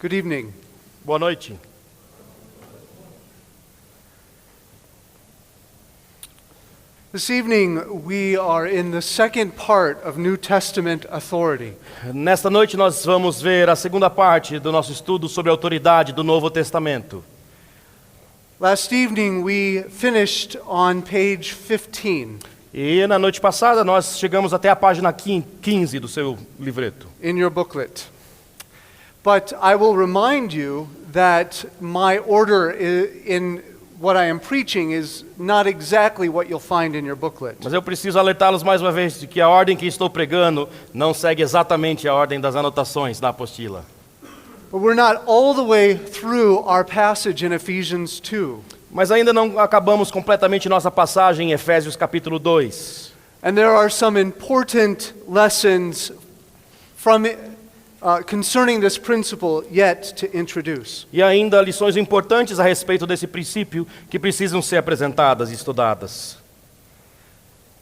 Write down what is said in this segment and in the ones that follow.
Good evening. Boa noite. This evening we are in the second part of New Testament authority. Nesta noite nós vamos ver a segunda parte do nosso estudo sobre a autoridade do Novo Testamento. Last evening we finished on page 15 E na noite passada nós chegamos até a página 15 do seu livreto. in your booklet. But I will remind you that my order in what I am preaching is not exactly what you'll find in your booklet. Mas eu preciso alertá-los mais uma vez de que a ordem que estou pregando não segue exatamente a ordem das anotações da apostila. But we're not all the way through our passage in Ephesians 2. Mas ainda não acabamos completamente nossa passagem em Efésios capítulo 2. And there are some important lessons from concerning this principle yet to introduce. E ainda lições importantes a respeito desse princípio que precisam ser apresentadas e estudadas.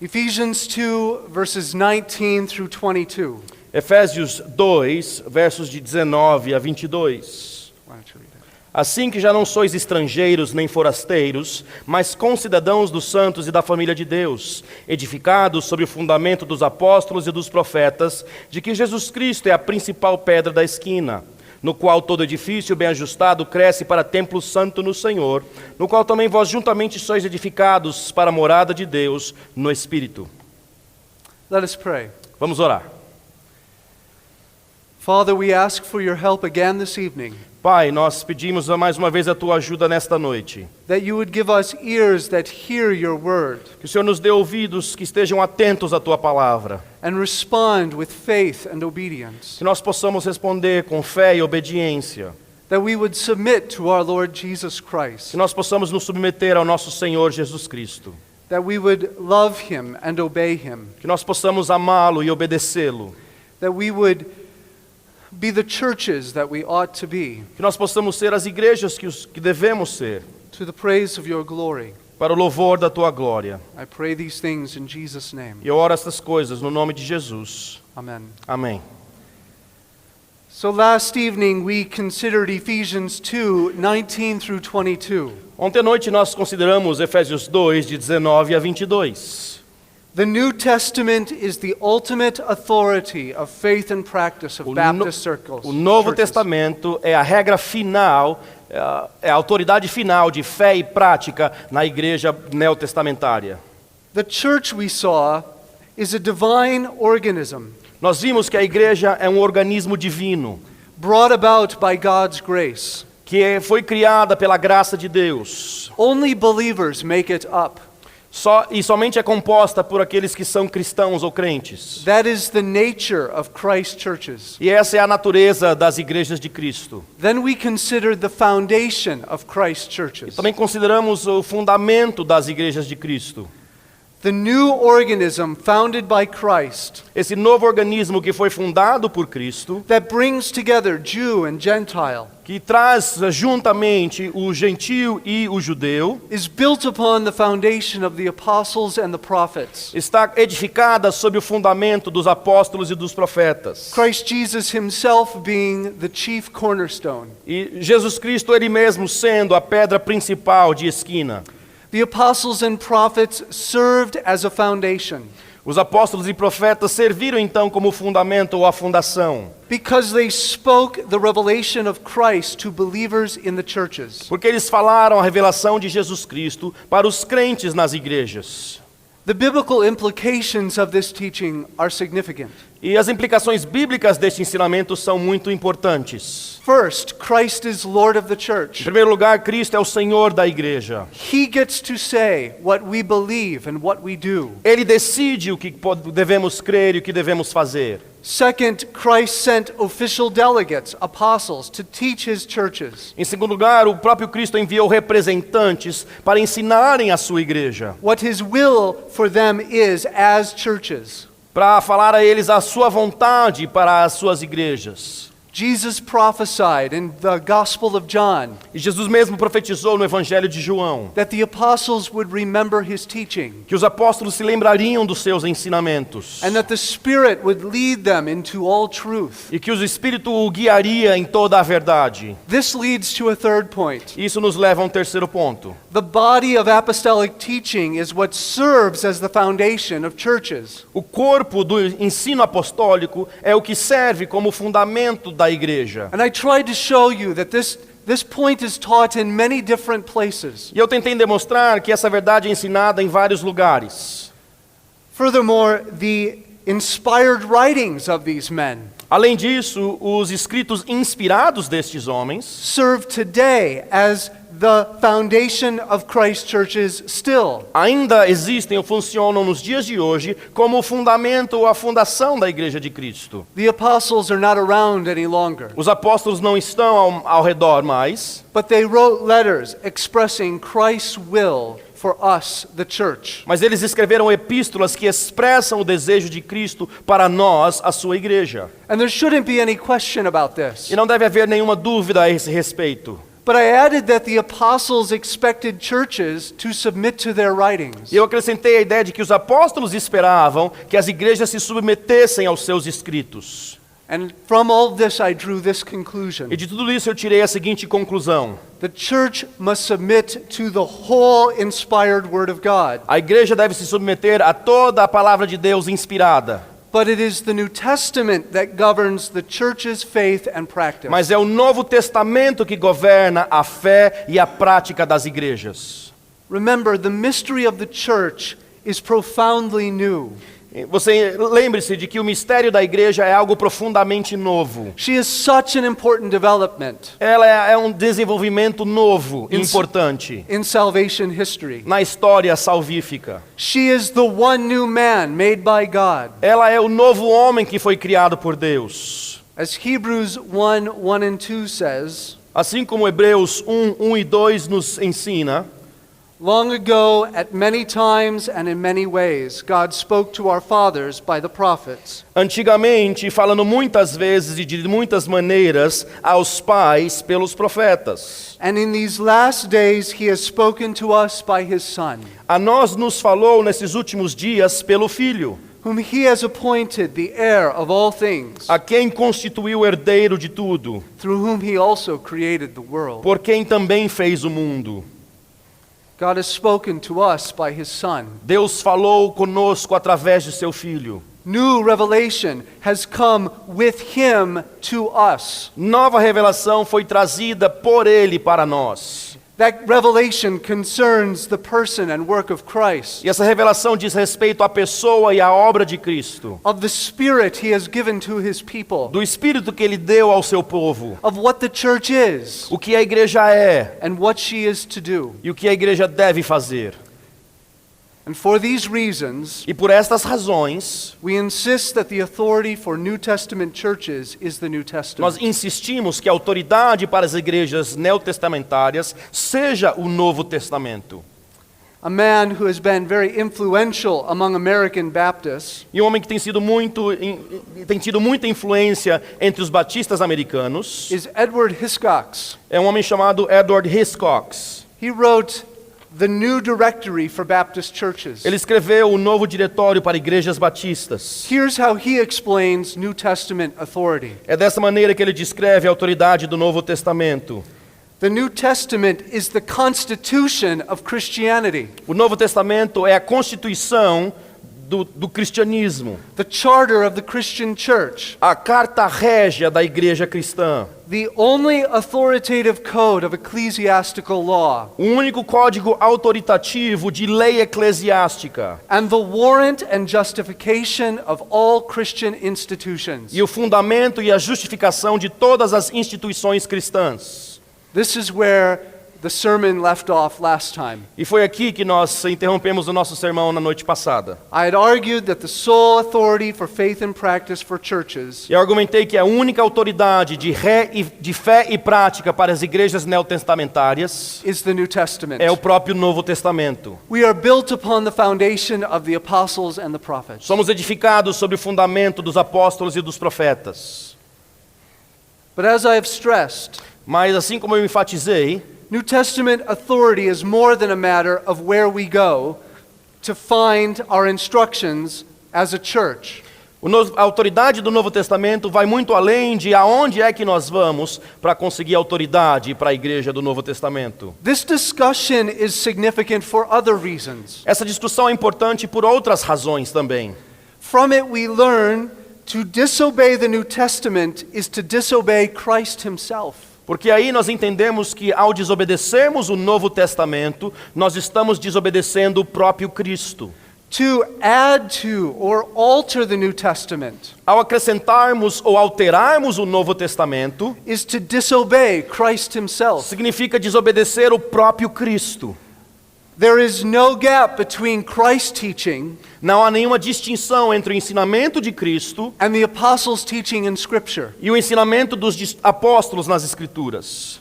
Ephesians 2, verses 19 through 22. Efésios 2, versos de 19 a 22. Why don't you read it? Assim que já não sois estrangeiros nem forasteiros, mas concidadãos dos santos e da família de Deus, edificados sobre o fundamento dos apóstolos e dos profetas, de que Jesus Cristo é a principal pedra da esquina, no qual todo edifício bem ajustado cresce para templo santo no Senhor, no qual também vós juntamente sois edificados para a morada de Deus no Espírito. Let us pray. Vamos orar. Father, we ask for your help again this evening, Pai, nós pedimos mais uma vez a Tua ajuda nesta noite. that you would give us ears that hear your word Que o Senhor nos dê ouvidos que estejam atentos à Tua palavra. and respond with faith and obedience, Que nós possamos responder com fé e obediência. that we would submit to our Lord Jesus Christ, Que nós possamos nos submeter ao nosso Senhor Jesus Cristo. that we would love him and obey him, Que nós possamos amá-lo e obedecê-lo. that we would be the churches that we ought to be, Que nós possamos ser as igrejas que devemos ser, to the praise of your glory. para o louvor da Tua glória. I pray these things in Jesus' name. E eu oro estas coisas no nome de Jesus. Amen. Amém. So last evening we considered Ephesians 2, 19 through 22. Ontem à noite nós consideramos Efésios 2, de 19 a 22. The New Testament is the ultimate authority of faith and practice of Baptist circles. O Novo churches. Testamento é a regra final, é a autoridade final de fé e prática na igreja neotestamentária. The church, we saw, is a divine organism Nós vimos que a igreja é um organismo divino, brought about by God's grace. que foi criada pela graça de Deus. Only believers make it up. Somente é composta por aqueles que são cristãos ou crentes. That is the nature of Christ's churches. E essa é a natureza das igrejas de Cristo. Then we considered the foundation of Christ's churches. Também consideramos o fundamento das igrejas de Cristo. The new organism founded by Christ Esse novo organismo que foi fundado por Cristo, that brings together Jew and Gentile que traz juntamente o gentio e o judeu, is built upon the foundation of the apostles and the prophets. está edificada sobre o fundamento dos apóstolos e dos profetas. Christ Jesus himself being the chief cornerstone. E Jesus Cristo ele mesmo sendo a pedra principal de esquina. The apostles and prophets served as a foundation Os apóstolos e profetas serviram então como fundamento ou a fundação, because they spoke the revelation of Christ to believers in the churches. porque eles falaram a revelação de Jesus Cristo para os crentes nas igrejas. The biblical implications of this teaching are significant. E as implicações bíblicas deste ensinamento são muito importantes. First, Christ is Lord of the Em church. primeiro lugar, Cristo é o Senhor da igreja. He gets to say what we believe and what we do. Ele decide o que devemos crer e o que devemos fazer. Second, Christ sent official delegates, apostles, to teach his churches Em segundo lugar, o próprio Cristo enviou representantes para ensinarem a sua igreja, what his will for them is as churches. para falar a eles a sua vontade para as suas igrejas. Jesus prophesied in the Gospel of John E Jesus mesmo profetizou no Evangelho de João that the apostles would remember his teaching que os apóstolos se lembrariam dos seus ensinamentos and that the Spirit would lead them into all truth. e que o Espírito o guiaria em toda a verdade. This leads to a third point. Isso nos leva a um terceiro ponto. The body of apostolic teaching is what serves as the foundation of churches. O corpo do ensino apostólico é o que serve como fundamento da igreja. And I tried to show you that this point is taught in many different places. E eu tentei demonstrar que essa verdade é ensinada em vários lugares. Furthermore, the inspired writings of these men Além disso, os escritos inspirados destes homens serve today as the foundation of Christ churches still. ainda existem ou funcionam nos dias de hoje como o fundamento ou a fundação da Igreja de Cristo. The apostles are not around any longer, Os apóstolos não estão ao redor mais, but they wrote letters expressing Christ's will for us, the church. mas eles escreveram epístolas que expressam o desejo de Cristo para nós, a sua igreja. And there shouldn't be any question about this. E não deve haver nenhuma dúvida a esse respeito. But I added that the apostles expected churches to submit to their writings. E eu acrescentei a ideia de que os apóstolos esperavam que as igrejas se submetessem aos seus escritos. And from all this I drew this conclusion. E de tudo isso eu tirei a seguinte conclusão: The church must submit to the whole inspired word of God. a igreja deve se submeter a toda a palavra de Deus inspirada. But it is the New Testament that governs the church's faith and practice. Mas é o Novo Testamento que governa a fé e a prática das igrejas. Remember, the mystery of the church is profoundly new. Você lembre-se de que o mistério da igreja é algo profundamente novo. She is such an important development Ela é um desenvolvimento novo e importante in salvation history. na história salvífica. She is the one new man made by God. Ela é o novo homem que foi criado por Deus. As Hebrews 1:1 and 2 says, Assim como Hebreus 1 e 2 nos ensina, long ago, at many times and in many ways, God spoke to our fathers by the prophets. antigamente, falando muitas vezes e de muitas maneiras aos pais pelos profetas. And in these last days, he has spoken to us by his Son, A nós nos falou nesses últimos dias pelo Filho, whom he has appointed the heir of all things, a quem constituiu o herdeiro de tudo, through whom he also created the world. por quem também fez o mundo. God has spoken to us by his Son. Deus falou conosco através de seu Filho. New revelation has come with him to us. Nova revelação foi trazida por Ele para nós. That revelation concerns the person and work of Christ, E essa revelação diz respeito à pessoa e à obra de Cristo, of the Spirit he has given to his people, do Espírito que Ele deu ao seu povo, of what the church is, o que a igreja é and what she is to do. e o que a igreja deve fazer. And for these reasons, E por estas razões, we insist that the authority for New Testament churches is the New Testament. nós insistimos que a autoridade para as igrejas neotestamentárias seja o Novo Testamento. A man who has been very influential among American Baptists E um homem que tem tido muita influência entre os batistas americanos is Edward Hiscox. é um homem chamado Edward Hiscox. He wrote the New Directory for Baptist Churches. Ele escreveu o novo diretório para igrejas batistas. Here's how he explains New Testament authority. É dessa maneira que ele descreve a autoridade do Novo Testamento. The New Testament is the constitution of Christianity, O Novo Testamento é a constituição do cristianismo, the charter of the Christian church, a carta régia da igreja cristã, the only authoritative code of ecclesiastical law, o único código autoritativo de lei eclesiástica and the warrant and justification of all Christian institutions. e o fundamento e a justificação de todas as instituições cristãs. This is where the sermon left off last time. E foi aqui que nós interrompemos o nosso sermão na noite passada. I had argued that the sole authority for faith and practice for churches E eu argumentei que a única autoridade de fé e prática para as igrejas neotestamentárias is the New Testament. é o próprio Novo Testamento. We are built upon the foundation of the apostles and the prophets. Somos edificados sobre o fundamento dos apóstolos e dos profetas. But as I have stressed, Mas assim como eu enfatizei, New Testament authority is more than a matter of where we go to find our instructions as a church. a autoridade do Novo Testamento vai muito além de aonde é que nós vamos para conseguir autoridade para a igreja do Novo Testamento. This discussion is significant for other reasons. Essa discussão é importante por outras razões também. From it we learn to disobey the New Testament is to disobey Christ himself. Porque aí nós entendemos que ao desobedecermos o Novo Testamento, nós estamos desobedecendo o próprio Cristo. To add to or alter the New Testament Ao acrescentarmos ou alterarmos o Novo Testamento, is to disobey Christ himself. significa desobedecer o próprio Cristo. There is no gap between Christ's teaching Não há nenhuma distinção entre o ensinamento de Cristo and the apostles' teaching in Scripture. e o ensinamento dos apóstolos nas Escrituras.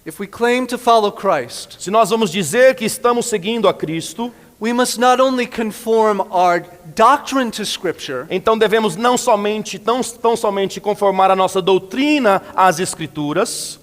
If we claim to follow Christ, Se nós vamos dizer que estamos seguindo a Cristo, we must not only conform our doctrine to Scripture, então devemos não somente, tão somente conformar a nossa doutrina às Escrituras,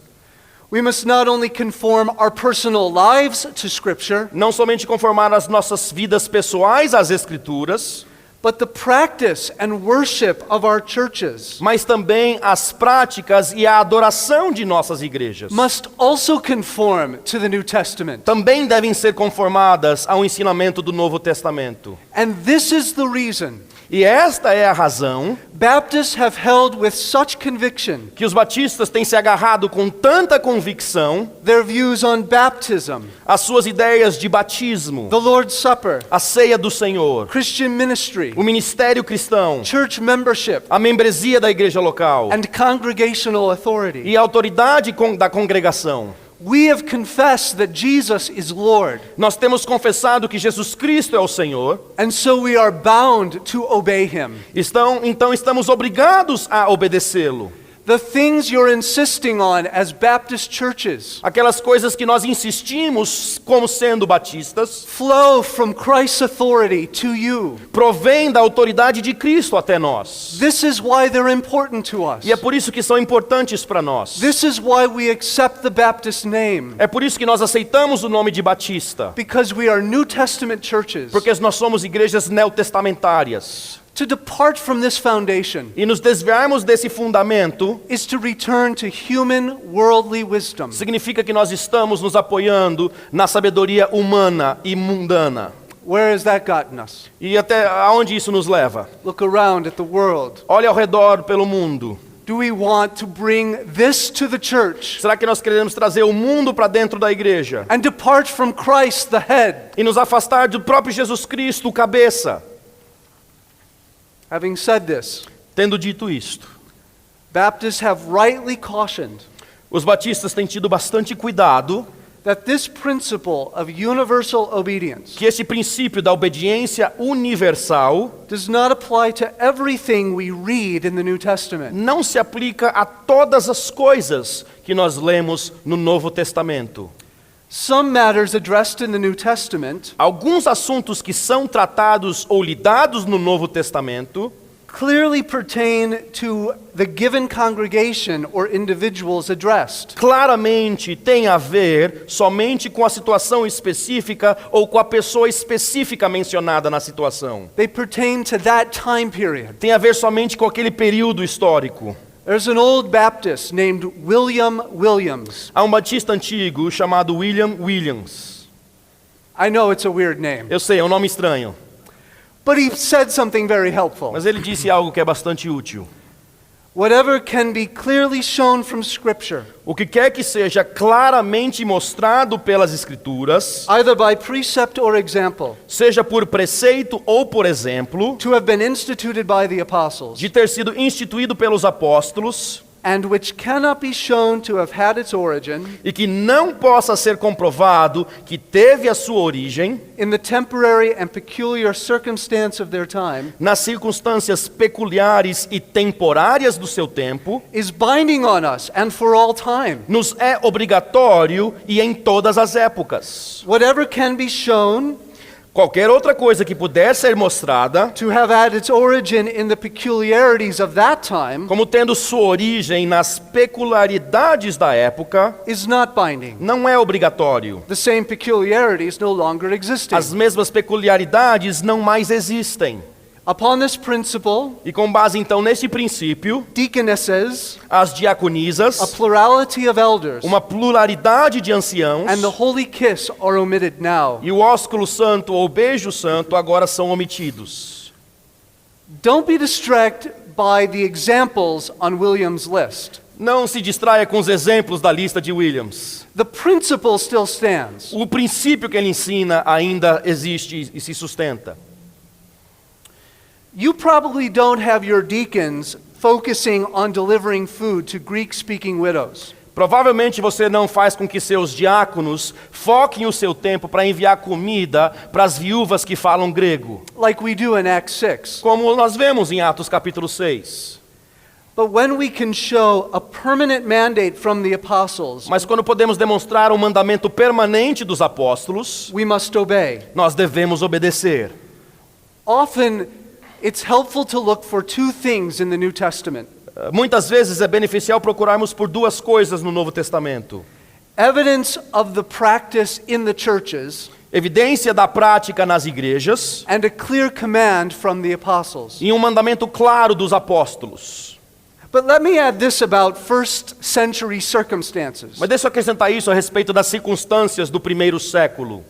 we must not only conform our personal lives to Scripture, não somente conformar as nossas vidas pessoais às Escrituras, but the practice and worship of our churches mas também as práticas e a adoração de nossas igrejas. must also conform to the New Testament. Também devem ser conformadas ao ensinamento do Novo Testamento. And this is the reason E esta é a razão Baptists have held with such conviction que os batistas têm se agarrado com tanta convicção their views on baptism, às suas ideias de batismo, the Lord's Supper, a ceia do Senhor, Christian ministry, o ministério cristão, church membership, a membresia da igreja local and congregational authority. e a autoridade da congregação. We have confessed that Jesus is Lord, Nós temos confessado que Jesus Cristo é o Senhor, and so we are bound to obey him. então estamos obrigados a obedecê-lo. The things you're insisting on as Baptist churches Aquelas coisas que nós insistimos como sendo batistas, flow from Christ's authority to you. provém da autoridade de Cristo até nós. This is why they're important to us. E é por isso que são importantes para nós. This is why we accept the Baptist name, É por isso que nós aceitamos o nome de Batista. because we are New Testament churches. Porque nós somos igrejas neotestamentárias. To depart from this foundation E nos desviarmos desse fundamento is to return to human worldly wisdom. significa que nós estamos nos apoiando na sabedoria humana e mundana. Where has that gotten us? E até aonde isso nos leva? Look around at the world. Olhe ao redor pelo mundo. Do we want to bring this to the church Será que nós queremos trazer o mundo para dentro da igreja? and depart from Christ, the head? E nos afastar do próprio Jesus Cristo, o cabeça? Having said this, Tendo dito isto, Baptists have rightly cautioned os batistas têm tido bastante cuidado that this principle of universal obedience que esse princípio da obediência universal does not apply to everything we read in the New Testament. não se aplica a todas as coisas que nós lemos no Novo Testamento. Some matters addressed in the New Testament Alguns assuntos que são tratados ou lidados no Novo Testamento clearly pertain to the given congregation or individuals addressed. claramente têm a ver somente com a situação específica ou com a pessoa específica mencionada na situação. They pertain to that time period. Tem a ver somente com aquele período histórico. There's an old Baptist named William Williams. Há um batista antigo chamado William Williams. I know it's a weird name, Eu sei, é um nome estranho, but he said something very helpful. mas ele disse algo que é bastante útil. Whatever can be clearly shown from Scripture, O que quer que seja claramente mostrado pelas Escrituras, either by precept or example, seja por preceito ou por exemplo, to have been instituted by the apostles, de ter sido instituído pelos apóstolos, and which cannot be shown to have had its origin e que não possa ser comprovado que teve a sua origem in the temporary and peculiar circumstance of their time, nas circunstâncias peculiares e temporárias do seu tempo, is binding on us and for all time. nos é obrigatório e em todas as épocas. Whatever can be shown Qualquer outra coisa que puder ser mostrada to have had its origin in the peculiarities of that time como tendo sua origem nas peculiaridades da época, is not binding. não é obrigatório. The same peculiarities no longer existing. As mesmas peculiaridades não mais existem. Upon this principle, E com base então nesse princípio, deaconesses, as a diaconisas, plurality of elders, uma pluralidade de anciãos, and the holy kiss are omitted now. e o ósculo santo ou beijo santo agora são omitidos. Don't be distracted by the examples on William's list. Não se distraia com os exemplos da lista de Williams. The principle still stands. O princípio que ele ensina ainda existe e se sustenta. You probably don't have your deacons focusing on delivering food to Greek-speaking widows. Provavelmente você não faz com que seus diáconos foquem o seu tempo para enviar comida para as viúvas que falam grego, Like we do in Acts 6. como nós vemos em Atos capítulo 6. But when we can show a permanent mandate from the apostles, Mas quando podemos demonstrar um mandamento permanente dos apóstolos, we must obey. nós devemos obedecer. Often, it's helpful to look for two things in the New Testament. Muitas vezes é beneficial procurarmos por duas coisas no Novo Testamento: Evidence of the practice in the churches evidência da prática nas igrejas and a clear command from the apostles. e um mandamento claro dos apóstolos. But let me add this about first century circumstances. Mas deixa eu acrescentar isso a respeito das circunstâncias do primeiro século.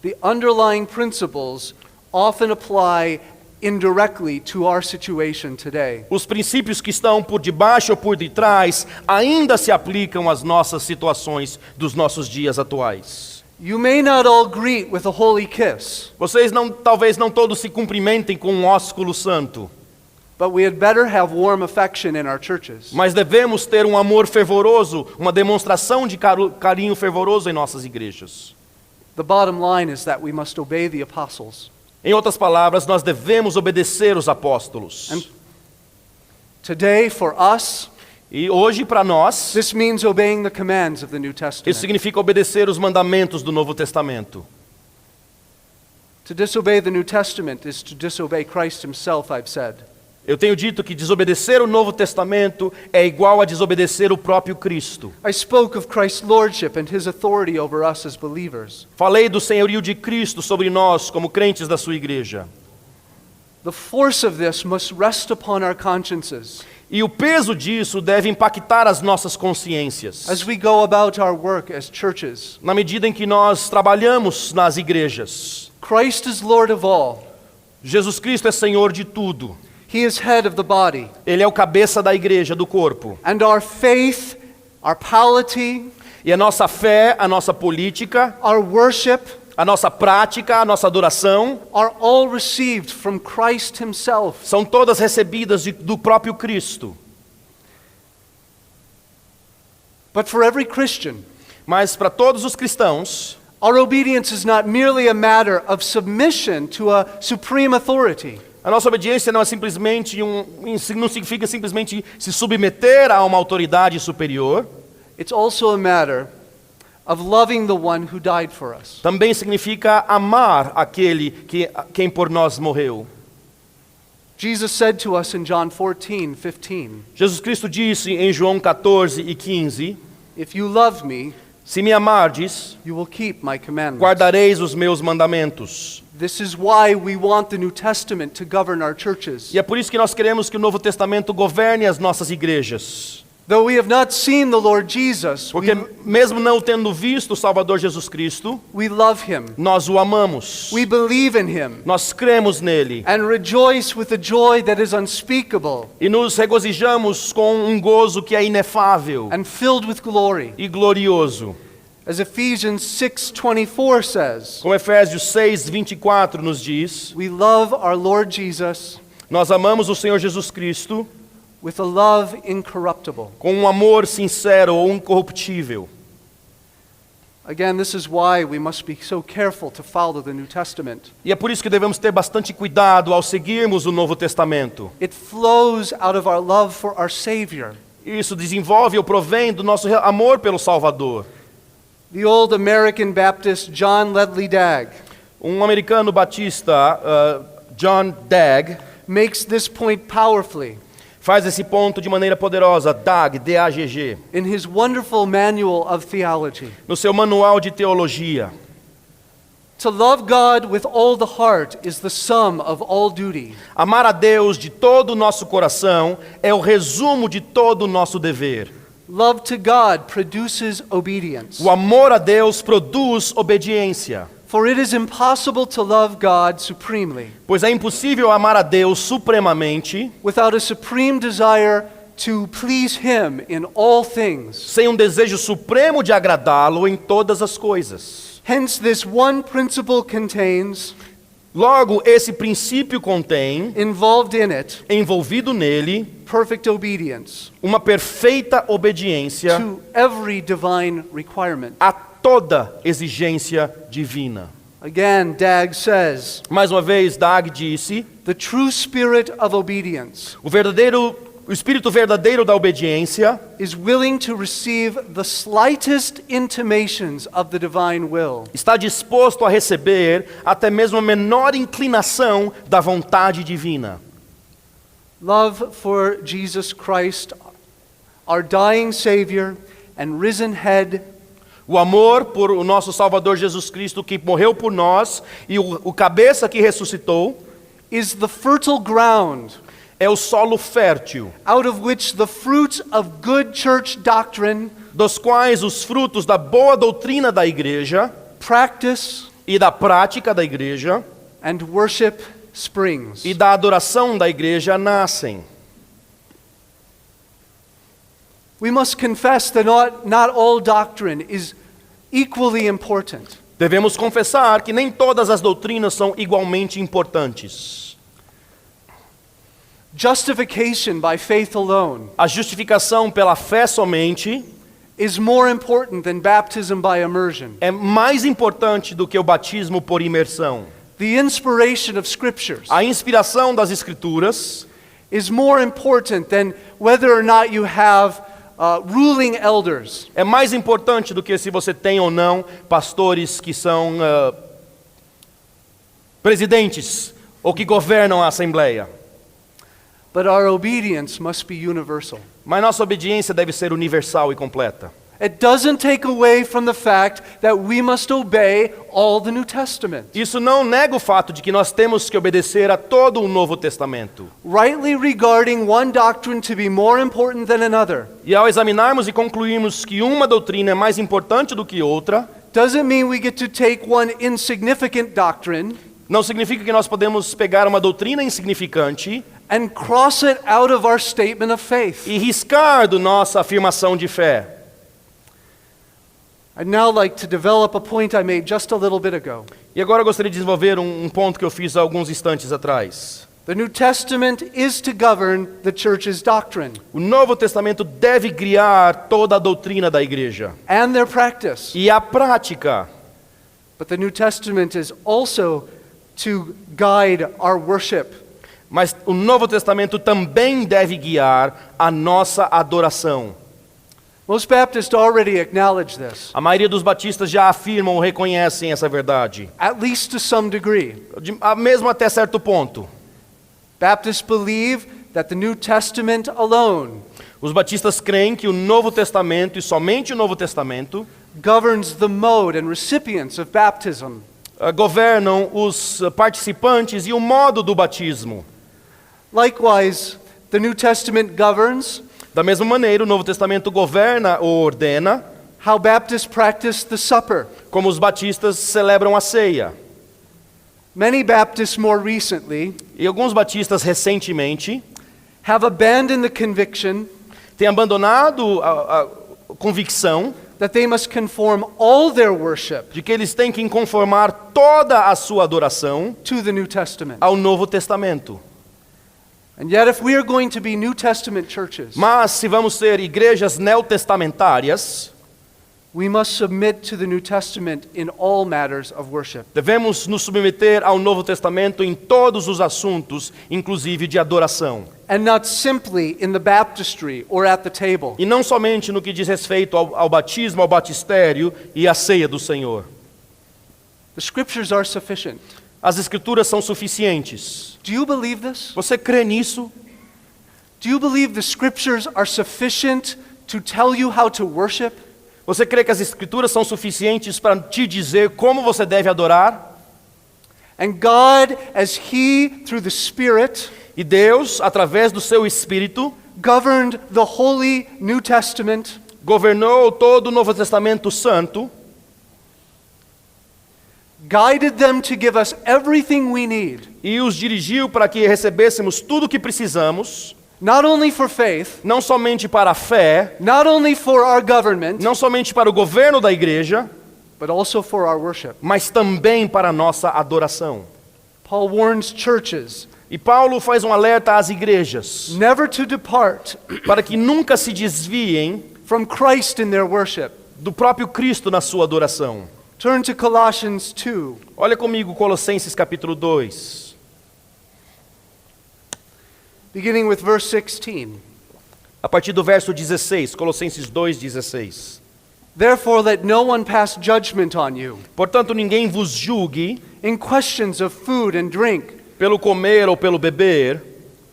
The underlying principles often apply indirectly to our situation today. Os princípios que estão por debaixo ou por detrás ainda se aplicam às nossas situações dos nossos dias atuais. You may not all greet with a holy kiss, Vocês talvez não todos se cumprimentem com um ósculo santo, but we had better have warm affection in our churches. mas devemos ter um amor fervoroso, uma demonstração de carinho fervoroso em nossas igrejas. The bottom line is that we must obey the apostles. Em outras palavras, nós devemos obedecer os apóstolos. And today, for us, E hoje, para nós, this means obeying the commands of the New isso Testament. significa obedecer os mandamentos do Novo Testamento. To disobey the New Testament is to disobey Christ himself, I've said. Eu tenho dito que desobedecer o Novo Testamento é igual a desobedecer o próprio Cristo. I spoke of Christ's lordship and his authority over us as believers. Falei do senhorio de Cristo sobre nós como crentes da sua igreja. The force of this must rest upon our consciences E o peso disso deve impactar as nossas consciências. as we go about our work as churches. Na medida em que nós trabalhamos nas igrejas. Christ is Lord of all. Jesus Cristo é Senhor de tudo. He is head of the body. Ele é o cabeça da igreja, do corpo. And our faith, our polity, E a nossa fé, a nossa política, our worship a nossa prática, a nossa adoração, are all received from Christ himself. são todas recebidas do próprio Cristo. But for every Christian, Mas para todos os cristãos, our obedience is not merely a matter of submission to a supreme authority. a nossa obediência não é simplesmente não significa simplesmente se submeter a uma autoridade superior. It's also a matter of loving the one who died for us. Também significa amar aquele quem por nós morreu. Jesus said to us in John 14:15, Jesus Cristo disse em João 14:15, "If you love me, se me amardes, you will keep my commandments." guardareis os meus mandamentos. This is why we want the New Testament to govern our churches. E é por isso que nós queremos que o Novo Testamento governe as nossas igrejas. Though we have not seen the Lord Jesus, Porque mesmo não tendo visto o Salvador Jesus Cristo, we love him. nós o amamos. We believe in him Nós cremos nele. and rejoice with a joy that is unspeakable E nos regozijamos com um gozo que é inefável and filled with glory. e glorioso. As Ephesians 6:24 says, Como Efésios 6:24 nos diz, we love our Lord Jesus nós amamos o Senhor Jesus Cristo with a love incorruptible. com um amor sincero ou incorruptível. Again, this is why we must be so careful to follow the New Testament. E é por isso que devemos ter bastante cuidado ao seguirmos o Novo Testamento. It flows out of our love for our Savior. Isso desenvolve ou provém do nosso amor pelo Salvador. The old American Baptist John Ledley Dagg Um americano batista, John Dagg, makes this point powerfully faz esse ponto de maneira poderosa. Dagg, D-A-G-G, in his wonderful manual of theology. no seu manual de teologia. To love God with all the heart is the sum of all duty. Amar a Deus de todo o nosso coração é o resumo de todo o nosso dever. Love to God produces obedience. O amor a Deus produz obediência, For it is impossible to love God supremely pois é impossível amar a Deus supremamente without a supreme desire to please Him in all things. sem um desejo supremo de agradá-lo em todas as coisas. Hence, this one principle contains, Logo, esse princípio contém, involved in it, envolvido nele, perfect obedience uma perfeita obediência to every divine requirement. a toda exigência divina. Again, Dagg says, Mais uma vez, Dagg disse, the true spirit of obedience o espírito verdadeiro da obediência is willing to receive the slightest intimations of the divine will. está disposto a receber até mesmo a menor inclinação da vontade divina. Love for Jesus Christ, our dying Savior and risen head, O amor por o nosso Salvador Jesus Cristo que morreu por nós e o cabeça que ressuscitou is the fertile ground é o solo fértil, out of which the fruits of good church doctrine, dos quais os frutos da boa doutrina da igreja practice, e da prática da igreja and worship springs. e da adoração da igreja nascem. We must confess that not all doctrine is equally important. Devemos confessar que nem todas as doutrinas são igualmente importantes. Justification by faith alone A justificação pela fé somente is more important than baptism by immersion. é mais importante do que o batismo por imersão. The inspiration of scriptures A inspiração das Escrituras is more important than whether or not you have ruling elders. é mais importante do que se você tem ou não pastores que são presidentes ou que governam a Assembleia. But our obedience must be universal. Mas nossa obediência deve ser universal e completa. It doesn't take away from the fact that we must obey all the New Testament. Isso não nega o fato de que nós temos que obedecer a todo o Novo Testamento. Rightly regarding one doctrine to be more important than another E ao examinarmos e concluirmos que uma doutrina é mais importante do que outra, doesn't mean we get to take one insignificant doctrine não significa que nós podemos pegar uma doutrina insignificante and cross it out of our statement of faith. e riscar do nossa afirmação de fé. I'd now like to develop a point I made just a little bit ago. E agora eu gostaria de desenvolver um ponto que eu fiz há alguns instantes atrás. The New Testament is to govern the church's doctrine O Novo Testamento deve guiar toda a doutrina da igreja and their practice. e a prática. But the New Testament is also to guide our worship. Mas o Novo Testamento também deve guiar a nossa adoração. Most Baptists already acknowledge this, A maioria dos batistas já afirmam ou reconhecem essa verdade, at least to some degree. mesmo até certo ponto. Baptists believe that the New Testament alone Os batistas creem que o Novo Testamento e somente o Novo Testamento governs the mode and recipients of baptism. governam os participantes e o modo do batismo. Likewise, the New Testament governs Da mesma maneira, o Novo Testamento governa ou ordena how Baptists practice the supper. como os batistas celebram a ceia. Many Baptists more recently E alguns batistas recentemente have abandoned the conviction têm abandonado a convicção that they must conform all their worship de que eles têm que conformar toda a sua adoração to the New Testament. ao Novo Testamento. And yet, if we are going to be New Testament churches, Mas se vamos ser igrejas neotestamentárias, we must submit to the New Testament in all matters of worship. devemos nos submeter ao Novo Testamento em todos os assuntos, inclusive de adoração. And not simply in the baptistry or at the table. E não somente no que diz respeito ao batismo, ao batistério e à ceia do Senhor. The scriptures are sufficient. As escrituras são suficientes. Do you believe this? Você crê nisso? Do you believe the scriptures are sufficient to tell you how to worship? Você crê que as escrituras são suficientes para te dizer como você deve adorar? And God, as He, through the Spirit, E Deus, através do seu Espírito, governed the Holy New Testament, governou todo o Novo Testamento Santo, guided them to give us everything we need, e os dirigiu para que recebêssemos tudo o que precisamos, not only for faith, não somente para a fé, not only for our government, não somente para o governo da igreja, but also for our worship. mas também para a nossa adoração. Paul warns churches E Paulo faz um alerta às igrejas, never to depart para que nunca se desviem from Christ in their worship. do próprio Cristo na sua adoração. Turn to Colossians 2. Olha comigo Colossenses capítulo 2, Beginning with verse 16. a partir do verso 16, Colossenses 2:16. Therefore let no one pass judgment on you Portanto, ninguém vos julgue in questions of food and drink, pelo comer ou pelo beber,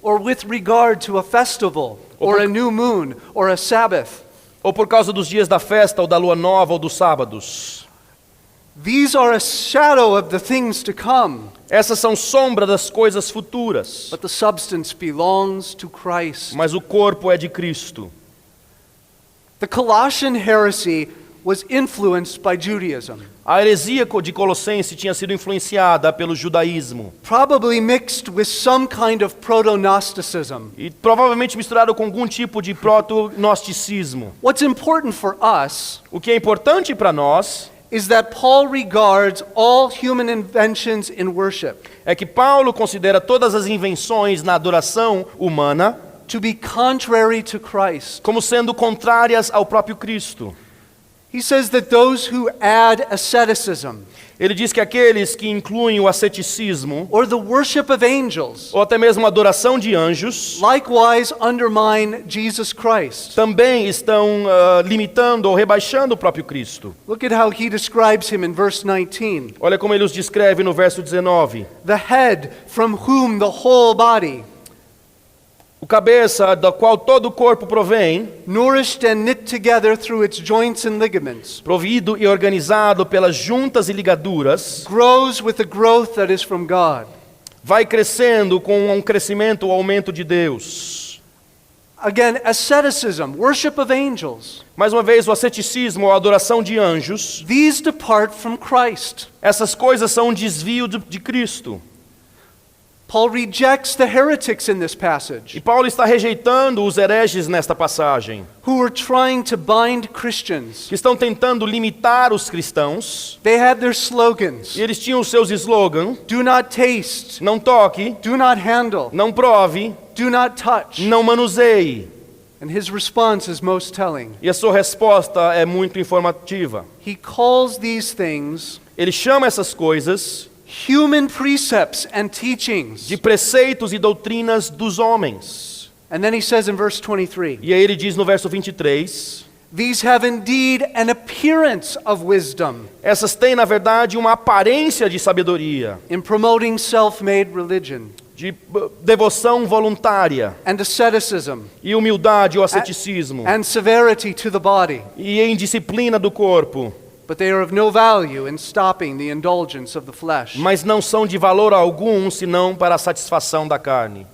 or with regard to a festival, or a new moon, or a Sabbath. ou por causa dos dias da festa, ou da lua nova, ou dos sábados. These are a shadow of the things to come, Essas são sombra das coisas futuras, but the substance belongs to Christ. mas o corpo é de Cristo. The Colossian heresy was influenced by Judaism, A heresia de Colossense tinha sido influenciada pelo judaísmo probably mixed with some kind of proto-Gnosticism. e provavelmente misturado com algum tipo de proto-gnosticismo. What's important for us O que é importante para nós is that Paul regards all human inventions in worship é que Paulo considera todas as invenções na adoração humana to be contrary to Christ. como sendo contrárias ao próprio Cristo. He says that those who add asceticism Ele diz que aqueles que incluem o asceticismo or the worship of angels ou até mesmo a adoração de anjos likewise undermine Jesus Christ. também estão limitando ou rebaixando o próprio Cristo. Look at how he describes him in verse 19. Olha como ele os descreve no verso 19. The head from whom the whole body, O cabeça, da qual todo o corpo provém, nourished and knit together through its joints and ligaments, provido e organizado pelas juntas e ligaduras, grows with the growth that is from God. vai crescendo com um crescimento ou aumento de Deus. Again, asceticism, worship of angels, Mais uma vez, o asceticismo ou a adoração de anjos, these depart from Christ. essas coisas são um desvio de Cristo. Paul rejects the heretics in this E passage Paulo está rejeitando os hereges nesta passagem, who were trying to bind Christians. que estão tentando limitar os cristãos, They had their slogans. e eles tinham os seus slogans: Do not taste, não toque, do not handle, não prove, do not touch. não manuseie. And his response is most telling. E a sua resposta é muito informativa. He calls these things Ele chama essas coisas human precepts and teachings. de preceitos e doutrinas dos homens. And then he says in verse 23, E aí ele diz no verso 23, these have indeed an appearance of wisdom essas têm na verdade uma aparência de sabedoria, in promoting self-made religion de devoção voluntária and asceticism e humildade ou asceticismo and severity to the body, e em disciplina do corpo, but they are of no value in stopping the indulgence of the flesh. mas não são de valor algum senão para a satisfação da carne.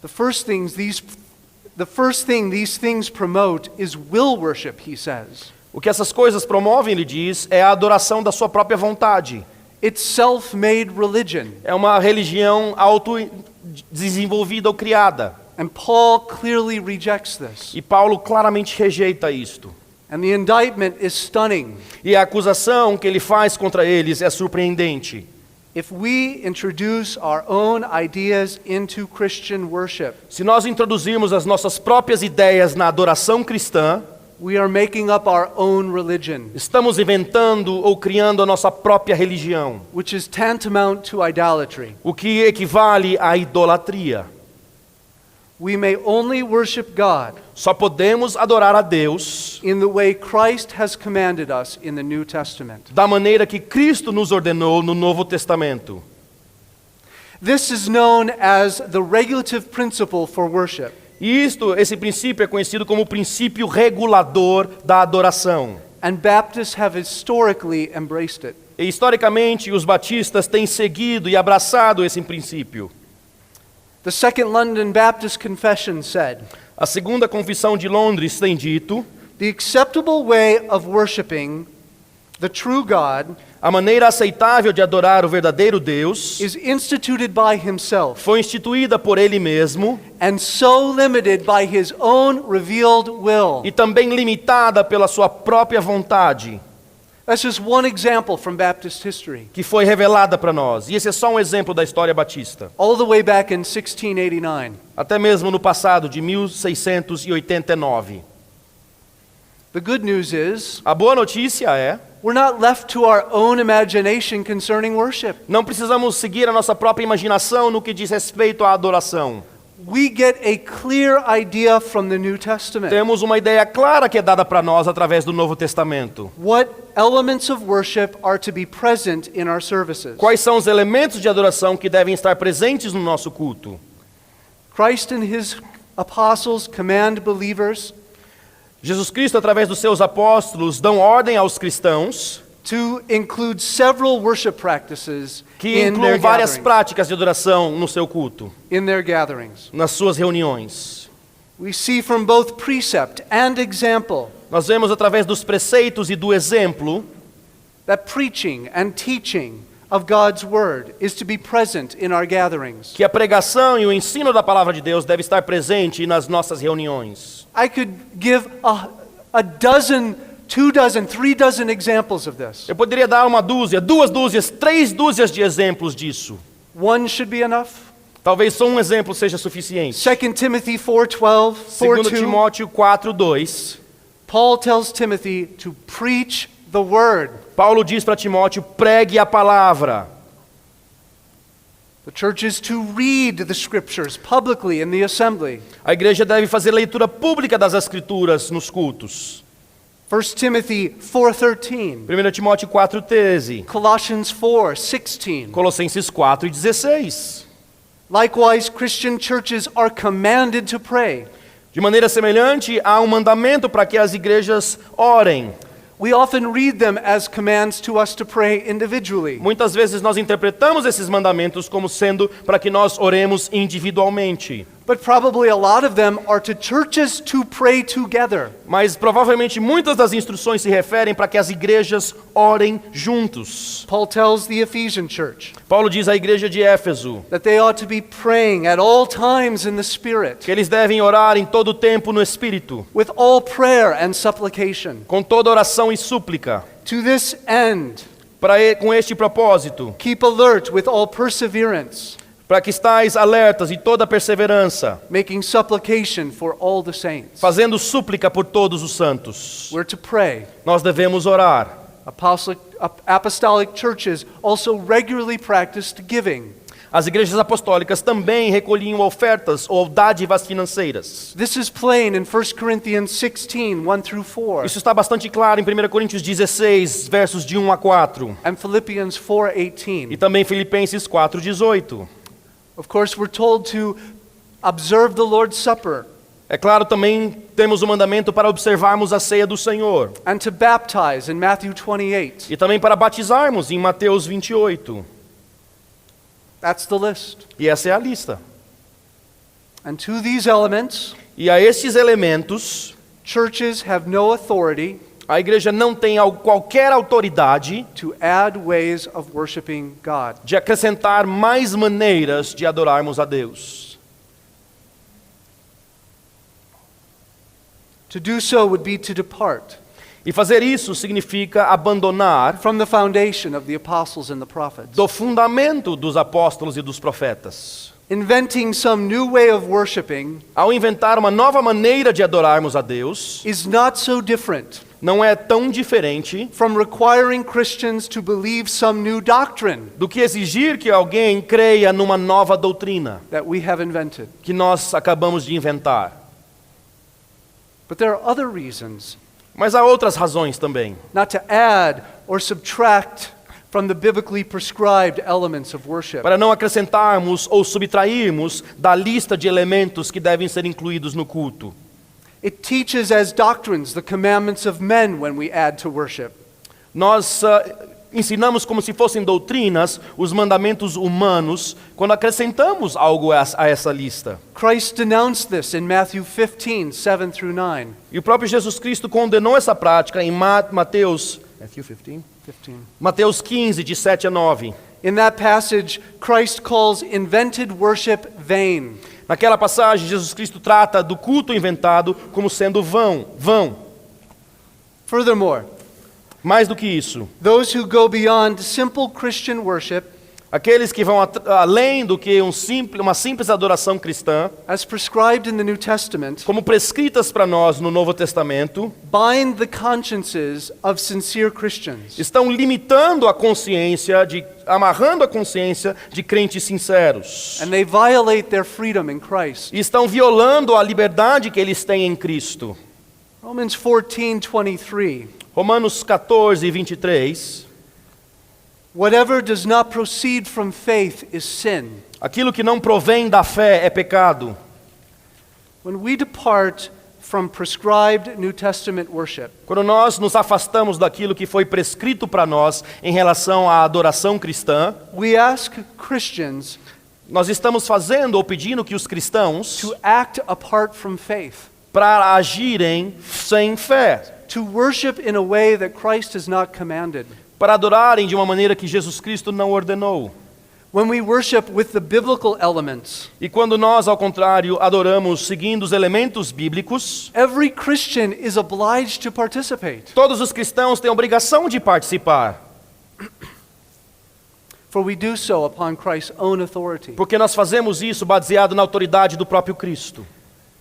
The first thing these things promote is will worship, he says. O que essas coisas promovem, ele diz, é a adoração da sua própria vontade. It's self-made religion. É uma religião auto-desenvolvida ou criada. And Paul clearly rejects this. E Paulo claramente rejeita isto. And the indictment is stunning. E a acusação que ele faz contra eles é surpreendente. If we introduce our own ideas into Christian worship, Se nós introduzirmos as nossas próprias ideias na adoração cristã, we are making up our own religion, estamos inventando ou criando a nossa própria religião, which is tantamount to idolatry. o que equivale à idolatria. We may only worship God Só podemos adorar a Deus in the way Christ has commanded us in the New Testament. da maneira que Cristo nos ordenou no Novo Testamento. This is known as the regulative principle for worship. E esse princípio é conhecido como o princípio regulador da adoração. And Baptists have historically embraced it. E historicamente os batistas têm seguido e abraçado esse princípio. The Second London Baptist Confession said, A segunda confissão de Londres tem dito: "The acceptable way of worshiping the true God a maneira aceitável de adorar o verdadeiro Deus is instituted by himself foi instituída por Ele mesmo and so limited by his own revealed will." e também limitada pela sua própria vontade, That's just one example from Baptist history. que foi revelada para nós. E esse é só um exemplo da história batista. All the way back in 1689. Até mesmo no passado de 1689. The good news is, A boa notícia é: we're not left to our own imagination concerning worship. não precisamos seguir a nossa própria imaginação no que diz respeito à adoração. We get a clear idea from the New Testament. Temos uma ideia clara que é dada para nós através do Novo Testamento. What elements of worship are to be present in our services? Quais são os elementos de adoração que devem estar presentes no nosso culto? Christ and his apostles command believers Jesus Cristo, através dos seus apóstolos, dão ordem aos cristãos to include several worship practices que in incluam their várias gatherings. práticas de adoração no seu culto, In their gatherings. nas suas reuniões. We see from both precept and example Nós vemos através dos preceitos e do exemplo that preaching and teaching of God's word is to be present in our gatherings. que a pregação e o ensino da palavra de Deus deve estar presente nas nossas reuniões. I could give a dozen, 2 dozen, 3 dozen examples of this. Eu poderia dar uma dúzia, 2 dúzias, 3 dúzias de exemplos disso. One should be enough. Talvez só um exemplo seja suficiente. 2 Timothy 4:12, 2 4:2. Timóteo 4:2. Paul tells Timothy to preach the word. Paulo diz para Timóteo: pregue a palavra. The church is to read the scriptures publicly in the assembly. A igreja deve fazer leitura pública das Escrituras nos cultos. 1 Timothy 4:13, 1 Timóteo 4:13. Colossians 4:16. Colossenses 4:16. Likewise, Christian churches are commanded to pray. De maneira semelhante, há um mandamento para que as igrejas orem. We often read them as commands to us to pray individually. Muitas vezes nós interpretamos esses mandamentos como sendo para que nós oremos individualmente. But probably a lot of them are to churches to pray together. Mas provavelmente muitas das instruções se referem para que as igrejas orem juntos. Paul tells the Ephesian church Paulo diz à igreja de Éfeso that they ought to be praying at all times in the Spirit, que eles devem orar em todo o tempo no Espírito, with all prayer and supplication. com toda oração e súplica. To this end, Com este propósito, keep alert with all perseverance, para que estais alertas em toda perseverança, making supplication for all the saints. fazendo súplica por todos os santos. We're to pray. Nós devemos orar. Apostolic churches also regularly practiced giving. As igrejas apostólicas também recolhiam ofertas ou dádivas financeiras. This is plain in 1 Corinthians 16, 1 through 4, Isso está bastante claro em 1 Coríntios 16, versos de 1 a 4. and Philippians E 4:18. também Filipenses 4:18. Of course, we're told to observe the Lord's Supper É claro, também temos o mandamento para observarmos a ceia do Senhor. and to baptize in Matthew 28. E também para batizarmos em Mateus 28. That's the list. E essa é a lista. And to these elements, E a estes elementos, churches have no authority a igreja não tem qualquer autoridade to add ways of worshiping God. de acrescentar mais maneiras de adorarmos a Deus. To do so would be to depart E fazer isso significa abandonar from the foundation of the apostles and the prophets. do fundamento dos apóstolos e dos profetas. Inventing some new way of worshiping Ao inventar uma nova maneira de adorarmos a Deus, is not so different não é tão diferente from requiring Christians to believe some new doctrine do que exigir que alguém creia numa nova doutrina that we have invented. que nós acabamos de inventar. But there are other reasons Mas há outras razões também. not to add or subtract from the biblically prescribed elements of worship. Para não acrescentarmos ou subtrairmos da lista de elementos que devem ser incluídos no culto. It teaches as doctrines the commandments of men when we add to worship. Nós ensinamos como se fossem doutrinas os mandamentos humanos quando acrescentamos algo a essa lista. Christ denounced this in Matthew 15, 7 through 9. E o próprio Jesus Cristo condenou essa prática em Mateus 15, de 7 a 9. In that passage, Christ calls invented worship vain. Naquela passagem, Jesus Cristo trata do culto inventado como sendo vão. Furthermore, Mais do que isso, those who go beyond simple Christian worship, aqueles que vão além do que uma simples adoração cristã, as prescribed in the New Testament, como prescritas para nós no Novo Testamento, bind the consciences of sincere Christians. estão limitando a consciência, amarrando a consciência de crentes sinceros. And they violate their freedom in Christ. E estão violando a liberdade que eles têm em Cristo. Romans 14:23. Romanos 14, 23. Whatever does not proceed from faith is sin. Aquilo que não provém da fé é pecado. When we depart from prescribed New Testament worship, Quando nós nos afastamos daquilo que foi prescrito para nós em relação à adoração cristã, we ask Christians nós estamos fazendo ou pedindo que os cristãos to act apart from faith, para agirem sem fé, to worship in a way that Christ has not commanded. para adorarem de uma maneira que Jesus Cristo não ordenou. When we worship with the biblical elements, E quando nós, ao contrário, adoramos seguindo os elementos bíblicos, every Christian is obliged to participate. todos os cristãos têm a obrigação de participar, For we do so upon Christ's own authority. porque nós fazemos isso baseado na autoridade do próprio Cristo.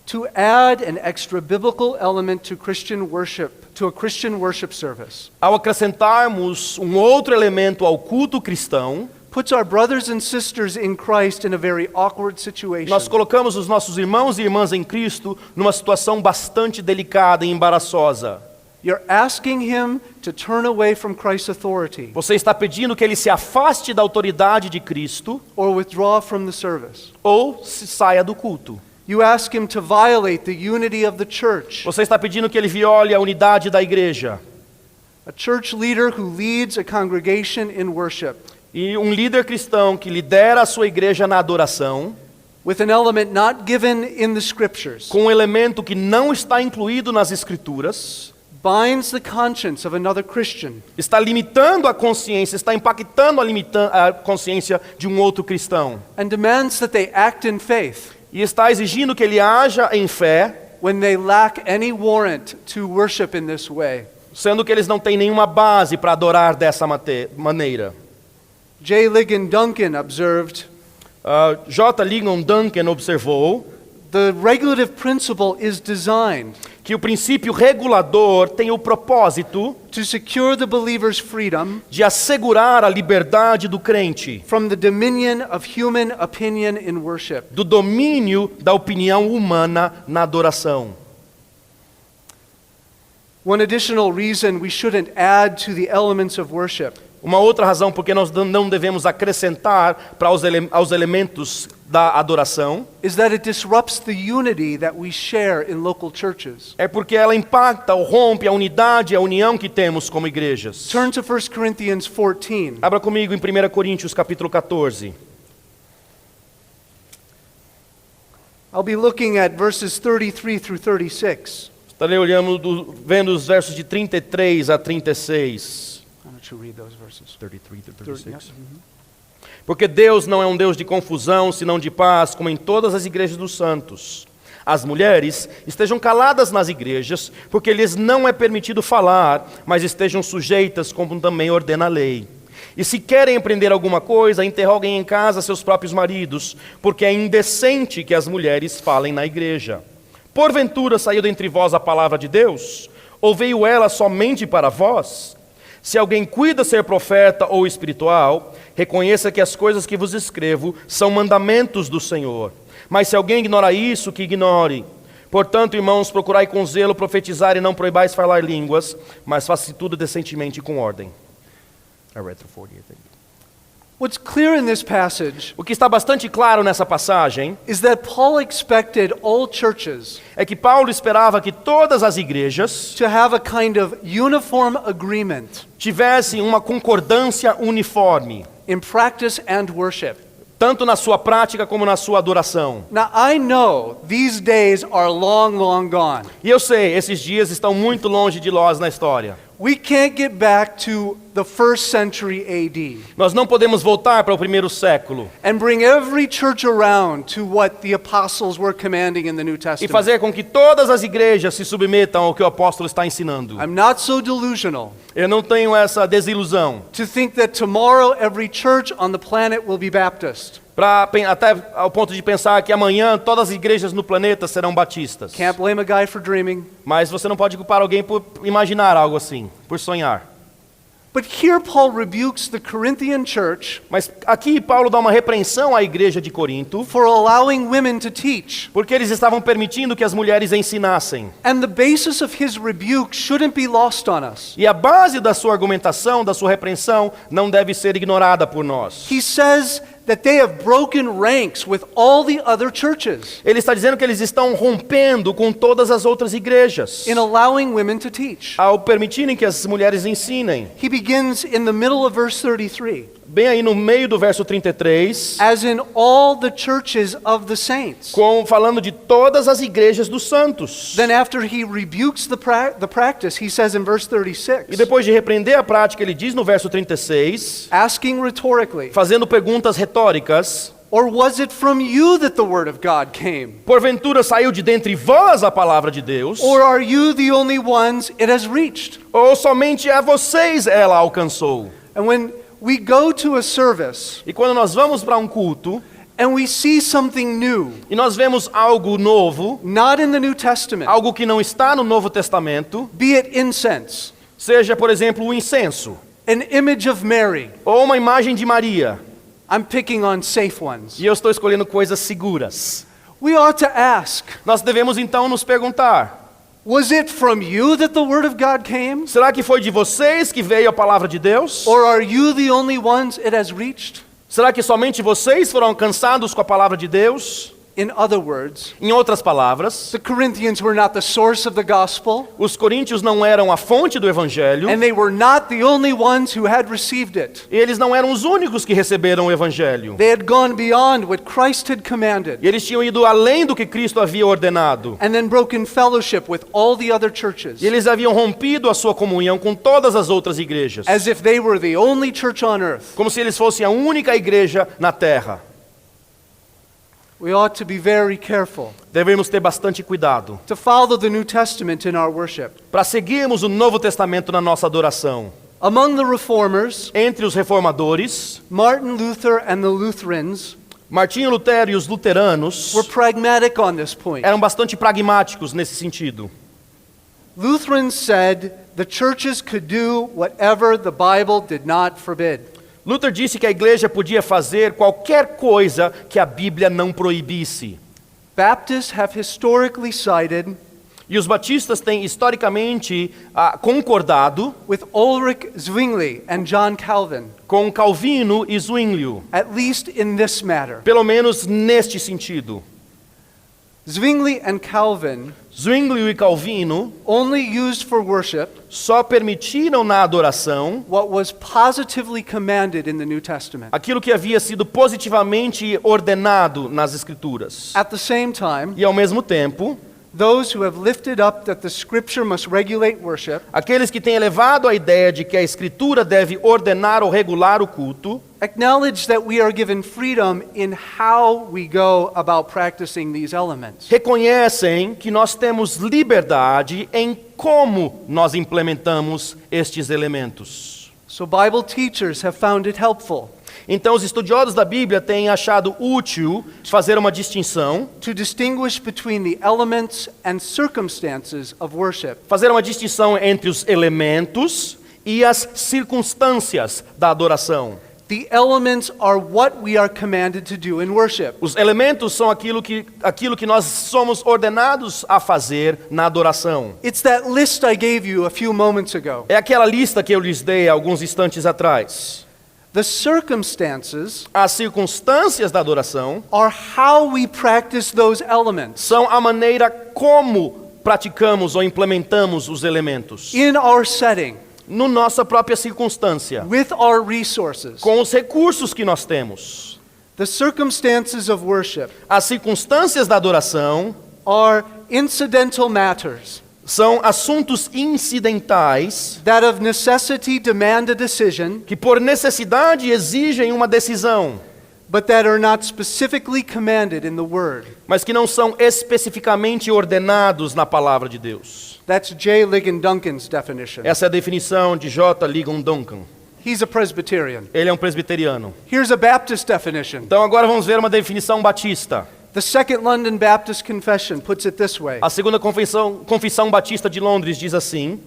To add an extra biblical element to Christian worship, to a Christian worship service, Ao acrescentarmos um outro elemento ao culto cristão, puts our brothers and sisters in Christ in a very awkward situation. nós colocamos os nossos irmãos e irmãs em Cristo numa situação bastante delicada e embaraçosa. You're asking him to turn away from Christ's authority Você está pedindo que ele se afaste da autoridade de Cristo or withdraw from the service. ou se saia do culto. You ask him to violate the unity of the church. Você está pedindo que ele viole a unidade da igreja. A church leader who leads a congregation in worship E um líder cristão que lidera a sua igreja na adoração, with an element not given in the scriptures com um elemento que não está incluído nas Escrituras, binds the conscience of another Christian está limitando a consciência, está impactando a consciência de um outro cristão. and demands that they act in faith E está exigindo que ele haja em fé, when they lack any warrant to worship in this way. sendo que eles não têm nenhuma base para adorar dessa maneira. J. Ligon Duncan observed, J. Ligon Duncan observou the regulative principle is designed que o princípio regulador tem o propósito to secure the believer's freedom de assegurar a liberdade do crente, from the dominion of human opinion in worship. do domínio da opinião humana na adoração. One additional reason we shouldn't add to the elements of worship Uma outra razão porque nós não devemos acrescentar aos elementos da adoração is that it disrupts the unity that we share in local churches. é porque ela impacta ou rompe a unidade, a união que temos como igrejas. Turn to 1 Corinthians 14. Abra comigo em 1 Coríntios capítulo 14. I'll be looking at verses 33 through 36. Estarei vendo os versos de 33 a 36. Why don't you read those verses? 33 to 36. 36. Porque Deus não é um Deus de confusão, senão de paz, como em todas as igrejas dos santos. As mulheres estejam caladas nas igrejas, porque lhes não é permitido falar, mas estejam sujeitas, como também ordena a lei. E se querem aprender alguma coisa, interroguem em casa seus próprios maridos, porque é indecente que as mulheres falem na igreja. Porventura saiu dentre vós a palavra de Deus? Ou veio ela somente para vós? Se alguém cuida ser profeta ou espiritual, reconheça que as coisas que vos escrevo são mandamentos do Senhor. Mas se alguém ignora isso, que ignore. Portanto, irmãos, procurai com zelo profetizar e não proibais falar línguas, mas faça tudo decentemente e com ordem. I read through 40, I think. What's clear in this passage O que está bastante claro nessa passagem is that Paul expected all churches é que Paulo esperava que todas as igrejas to have a kind of uniform agreement tivessem uma concordância uniforme, in practice and worship. tanto na sua prática como na sua adoração. Now, I know these days are long, long gone. E eu sei, esses dias estão muito longe de nós na história. We can't get back to the first century AD Nós não podemos voltar para o primeiro século and bring every church around to what the apostles were commanding in the New e Testament. fazer com que todas as igrejas se submetam ao que o apóstolo está ensinando. I'm not so delusional Eu não tenho essa desilusão to think that tomorrow every church on the planet will be Baptist. até ao ponto de pensar que amanhã todas as igrejas no planeta serão batistas. Can't blame a guy for dreaming. Mas você não pode culpar alguém por imaginar algo assim, por sonhar. But here Paul rebukes the Corinthian church Mas aqui Paulo dá uma repreensão à igreja de Corinto, for allowing women to teach. porque eles estavam permitindo que as mulheres ensinassem. And the basis of his rebuke shouldn't be lost on us. E a base da sua argumentação, da sua repreensão, não deve ser ignorada por nós. He says that they have broken ranks with all the other churches Ele está dizendo que eles estão rompendo com todas as outras igrejas, in allowing women to teach. ao permitirem que as mulheres ensinem. He begins in the middle of verse 33. Bem aí no meio do verso 33, As in all the churches of the saints. falando de todas as igrejas dos santos. Then after he rebukes the practice, he says in verse E 36, depois de repreender a prática, ele diz no verso 36, asking rhetorically, fazendo perguntas retóricas: or was it from you that the word of God came? porventura saiu de dentre vós a palavra de Deus? Or are you the only ones it has reached? Ou somente a vocês ela alcançou? And when we go to a service E quando nós vamos para um culto, and we see something new, e nós vemos algo novo, not in the New Testament, algo que não está no Novo Testamento, be it incense, seja, por exemplo, o incenso, an image of Mary, ou uma imagem de Maria, I'm picking on safe ones. e eu estou escolhendo coisas seguras, We ought to ask, nós devemos então nos perguntar: was it from you that the word of God came? será que foi de vocês que veio a palavra de Deus? Or are you the only ones it has reached? Será que somente vocês foram alcançados com a palavra de Deus? In other words, Em outras palavras, the Corinthians were not the source of the gospel, os coríntios não eram a fonte do evangelho, and they were not the only ones who had received it. e eles não eram os únicos que receberam o evangelho. They had gone beyond what Christ had commanded, E eles tinham ido além do que Cristo havia ordenado. and then broken fellowship with all the other churches, E eles haviam rompido a sua comunhão com todas as outras igrejas, as if they were the only church on earth. como se eles fossem a única igreja na terra. We ought to be very careful Devemos ter bastante cuidado to follow the New Testament in our worship. para seguirmos o Novo Testamento na nossa adoração. Among the reformers, Entre os reformadores, Martin Luther and the Lutherans Martinho Lutero e os luteranos were pragmatic on this point. eram bastante pragmáticos nesse sentido. Lutherans said the churches could do whatever the Bible did not forbid. Luther disse que a igreja podia fazer qualquer coisa que a Bíblia não proibisse. Baptists have historically sided E os batistas têm historicamente concordado with Ulrich Zwingli and John Calvin, com Calvino e Zwinglio, at least in this matter. pelo menos neste sentido. Zwingli and Calvin Zwinglio e Calvino only used for worship só permitiram na adoração what was positively commanded in the New Testament. aquilo que havia sido positivamente ordenado nas Escrituras. At the same time, E ao mesmo tempo, those who have lifted up that the Scripture must regulate worship aqueles que têm elevado a ideia de que a Escritura deve ordenar ou regular o culto, acknowledge that we are given freedom in how we go about practicing these elements. reconhecem que nós temos liberdade em como nós implementamos estes elementos. So Bible teachers have found it helpful Então, os estudiosos da Bíblia têm achado útil fazer uma distinção, to distinguish between the elements and circumstances of worship. fazer uma distinção entre os elementos e as circunstâncias da adoração. The elements are what we are commanded to do in worship. Os elementos são aquilo que nós somos ordenados a fazer na adoração. It's that list I gave you a few moments ago. É aquela lista que eu lhes dei alguns instantes atrás. The circumstances As circunstâncias da adoração are how we practice those elements são a maneira como praticamos ou implementamos os elementos. in our setting, Na nossa própria circunstância, with our resources. com os recursos que nós temos. The circumstances of worship As circunstâncias da adoração are incidental matters são assuntos incidentais that of necessity demand a decision, que por necessidade exigem uma decisão, but that are not specifically commanded in the Word. mas que não são especificamente ordenados na palavra de Deus. That's J. Ligon Duncan's definition. Essa é a definição de J. Ligon Duncan. He's a Presbyterian. Ele é um presbiteriano. Here's a Baptist definition. Então agora vamos ver uma definição batista. The Second London Baptist Confession puts it this way. A segunda confissão batista de Londres diz assim: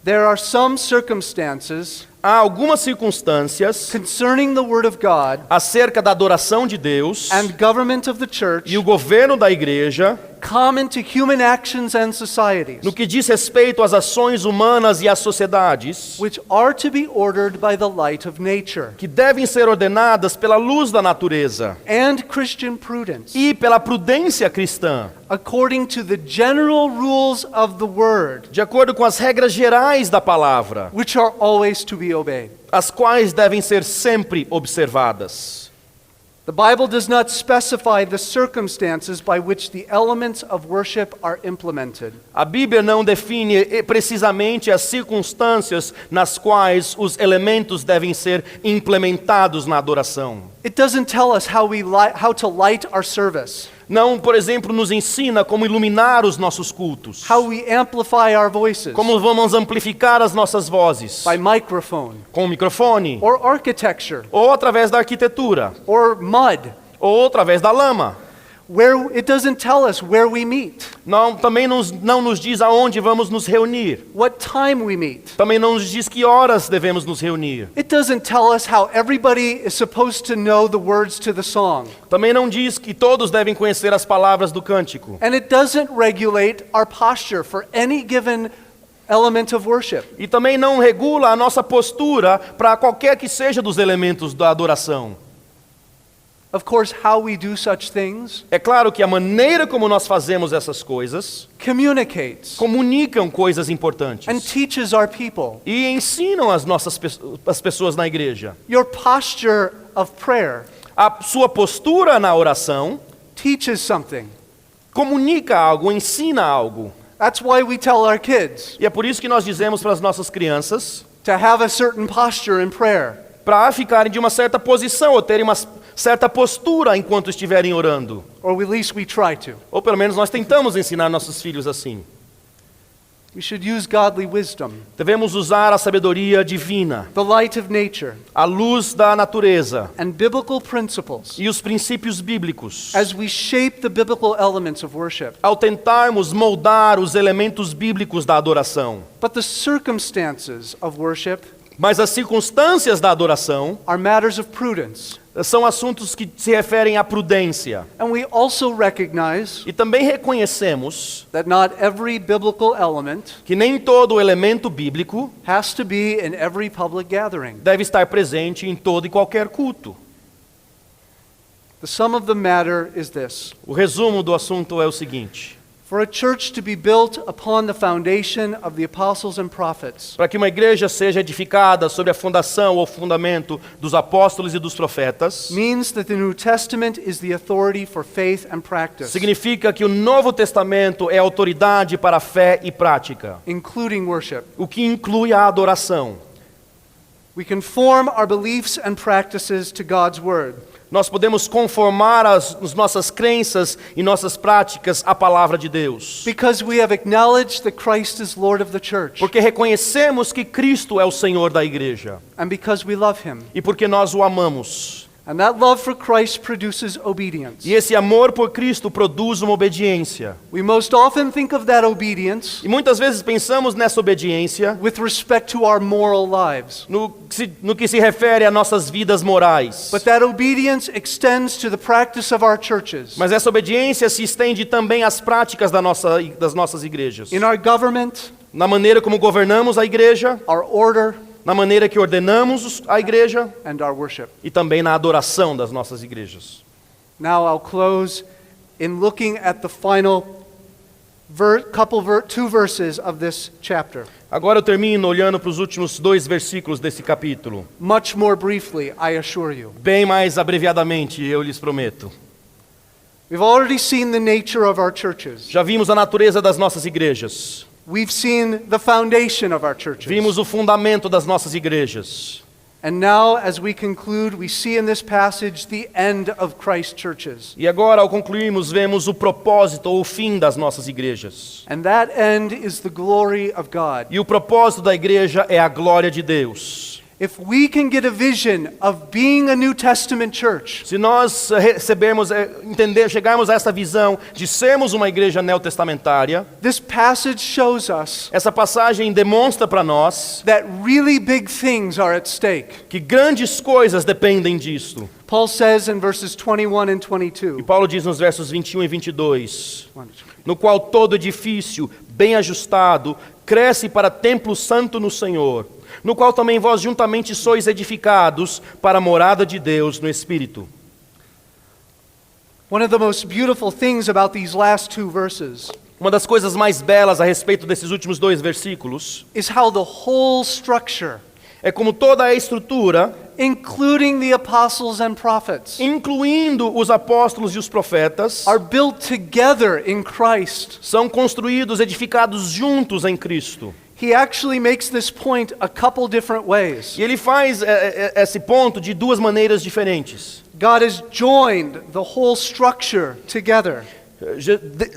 There are some circumstances há algumas circunstâncias concerning the Word of God acerca da adoração de Deus and government of the church e o governo da igreja common to human actions and societies, no que diz respeito às ações humanas e às sociedades, which are to be ordered by the light of nature que devem ser ordenadas pela luz da natureza and Christian prudence, e pela prudência cristã, according to the general rules of the Word, de acordo com as regras gerais da palavra, which are always to be obeyed. as quais devem ser sempre observadas. The Bible does not specify the circumstances by which the elements of worship are implemented. A Bíblia não define precisamente as circunstâncias nas quais os elementos devem ser implementados na adoração. It doesn't tell us how to light our service, Não, por exemplo, nos ensina como iluminar os nossos cultos, how we amplify our voices como vamos amplificar as nossas vozes, by microphone com o microfone, or architecture ou através da arquitetura, or mud. ou através da lama. It doesn't tell us where we meet, Não, também não nos diz aonde vamos nos reunir. what time we meet. Também não nos diz que horas devemos nos reunir. It doesn't tell us how everybody is supposed to know the words to the song. Também não diz que todos devem conhecer as palavras do cântico. And it doesn't regulate our posture for any given element of worship. E também não regula a nossa postura para qualquer que seja dos elementos da adoração. Of course, how we do such things É claro que a maneira como nós fazemos essas coisas communicates comunicam coisas and importantes teaches our people. e ensinam as pessoas na igreja. Your posture of prayer A sua postura na oração teaches something. comunica algo, ensina algo. That's why we tell our kids E é por isso que nós dizemos para as nossas crianças to have a certain posture in prayer. para ficarem de uma certa posição ou terem uma certa postura enquanto estiverem orando. Or at least we try to. Ou pelo menos nós tentamos ensinar nossos filhos assim. We should use godly wisdom, Devemos usar a sabedoria divina, the light of nature, a luz da natureza and biblical principles e os princípios bíblicos, as we shape the biblical elements of worship. ao tentarmos moldar os elementos bíblicos da adoração. But the circumstances of worship Mas as circunstâncias da adoração are matters of prudence. são assuntos que se referem à prudência. And we also recognize E também reconhecemos that not every biblical element que nem todo elemento bíblico has to be in every public gathering. deve estar presente em todo e qualquer culto. The sum of the matter is this: O resumo do assunto é o seguinte: for a church to be built upon the foundation of the apostles and prophets, para que uma igreja seja edificada sobre a fundação ou fundamento dos apóstolos e dos profetas, means that the New Testament is the authority for faith and practice, significa que o Novo Testamento é autoridade para a fé e prática, including worship. o que inclui a adoração. We conform our beliefs and practices to God's Word, Nós podemos conformar as nossas crenças e nossas práticas à palavra de Deus, because we have acknowledged that Christ is Lord of the church, porque reconhecemos que Cristo é o Senhor da igreja and because we love Him. e porque nós o amamos. And that love for Christ produces obedience. E esse amor por Cristo produz uma obediência. We most often think of that obedience E muitas vezes pensamos nessa obediência with respect to our moral lives. no que se refere a nossas vidas morais. But that obedience extends to the practice of our churches. Mas essa obediência se estende também às práticas das nossas igrejas. In our government, Na maneira como governamos a igreja, our order, na maneira que ordenamos a igreja and our worship. e também na adoração das nossas igrejas. Now I'll close in looking at the final two verses of this chapter. Agora eu termino olhando para os últimos 2 versículos desse capítulo. Much more briefly, I assure you. Bem mais abreviadamente, eu lhes prometo. We've already seen the nature of our churches. Já vimos a natureza das nossas igrejas. We've seen the foundation of our churches. Vimos o fundamento das nossas igrejas. And now, as we conclude, we see in this passage the end of Christ's churches. E agora, ao concluirmos, vemos o propósito ou o fim das nossas igrejas. And that end is the glory of God. E o propósito da igreja é a glória de Deus. If we can get a vision of being a New Testament church, Se nós chegarmos a essa visão de sermos uma igreja neotestamentária, this passage shows us essa passagem demonstra para nós that really big things are at stake. que grandes coisas dependem disto. Paul says in verses 21 and E 22, Paulo diz nos versos 21 e 22, no qual todo edifício, bem ajustado, cresce para templo santo no Senhor, no qual também vós juntamente sois edificados para a morada de Deus no Espírito. one of the most beautiful things about these last two verses Uma das coisas mais belas a respeito desses últimos 2 versículos is how the whole structure, é como toda a estrutura, including the apostles and prophets, incluindo os apóstolos e os profetas, are built together in Christ. são construídos, edificados juntos em Cristo. He actually makes this point a couple different ways. E ele faz esse ponto de 2 maneiras diferentes. God has joined the whole structure together.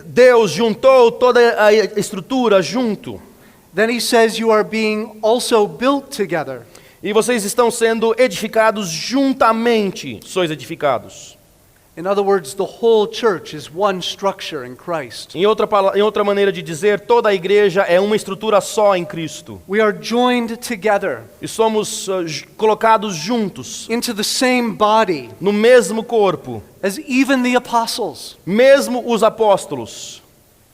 Deus juntou toda a estrutura junto. Then he says you are being also built together. E vocês estão sendo edificados juntamente, sois edificados. In other words, the whole church is one structure in Christ. Em outra maneira de dizer, toda a igreja é uma estrutura só em Cristo. We are joined together E somos colocados juntos, into the same body no mesmo corpo, as even the apostles. mesmo os apóstolos.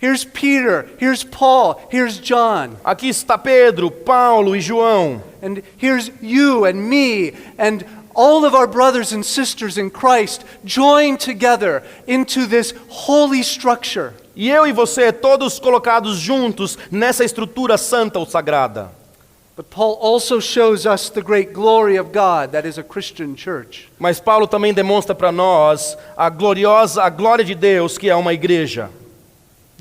Here's Peter, here's Paul, here's John, Aqui está Pedro, Paulo e João. and here's you and me and all of our brothers and sisters in Christ joined together into this holy structure. E eu e você, todos colocados juntos nessa estrutura santa ou sagrada. But Paul also shows us the great glory of God that is a Christian church. Mas Paulo também demonstra para nós a glória de Deus, que é uma igreja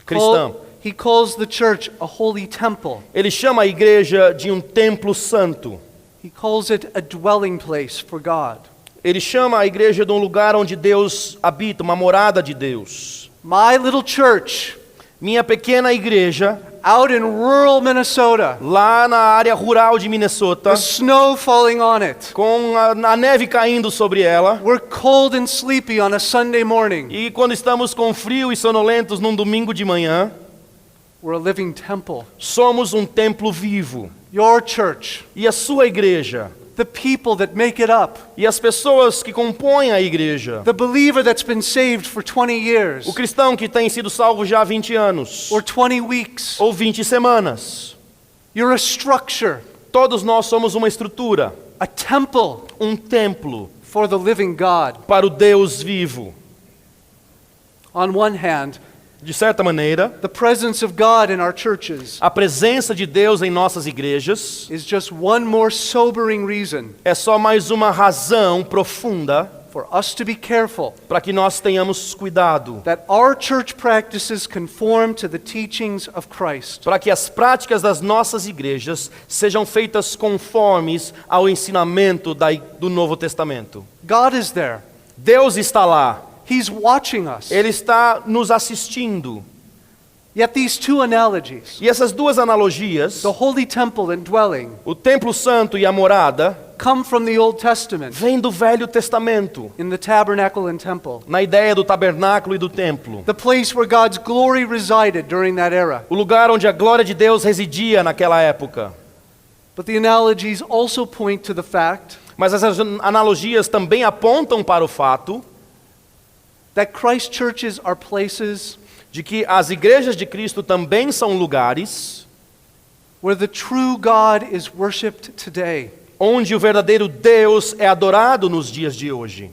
cristã. He calls the church a holy temple. Ele chama a igreja de um templo santo. He calls it a dwelling place for God. Ele chama a igreja de um lugar onde Deus habita, uma morada de Deus. My little church Minha pequena igreja, out in rural Minnesota, lá na área rural de Minnesota, the snow falling on it. com a neve caindo sobre ela, We're cold and sleepy on a Sunday morning. e quando estamos com frio e sonolentos num domingo de manhã, We're a living temple. somos um templo vivo. Your church, E a sua igreja, the people that make it up, e as pessoas que compõem a igreja, the believer that's been saved for 20 years o cristão que tem sido salvo já há 20 anos, or 20 weeks, ou 20 semanas, you're a structure, todos nós somos uma estrutura, a temple um templo for the living God. para o Deus vivo. On one hand, De certa maneira, the presence of God in our churches a presença de Deus em nossas igrejas is just one more sobering reason é só mais uma razão profunda for us to be careful para que nós tenhamos cuidado, that our church practices conform to the teachings of Christ. para que as práticas das nossas igrejas sejam feitas conformes ao ensinamento do Novo Testamento. God is there. Deus está lá, He's watching us. Ele está nos assistindo. Yet these two analogies, E essas 2 analogias, the holy temple and dwelling, o templo santo e a morada, come from the Old Testament vem do Velho Testamento, in the tabernacle and temple, na ideia do tabernáculo e do templo. the place where God's glory resided during that era. O lugar onde a glória de Deus residia naquela época. But the analogies also point to the fact Mas essas analogias também apontam para o fato that Christ churches are places de que as igrejas de Cristo também são lugares where the true God is worshipped today. onde o verdadeiro Deus é adorado nos dias de hoje.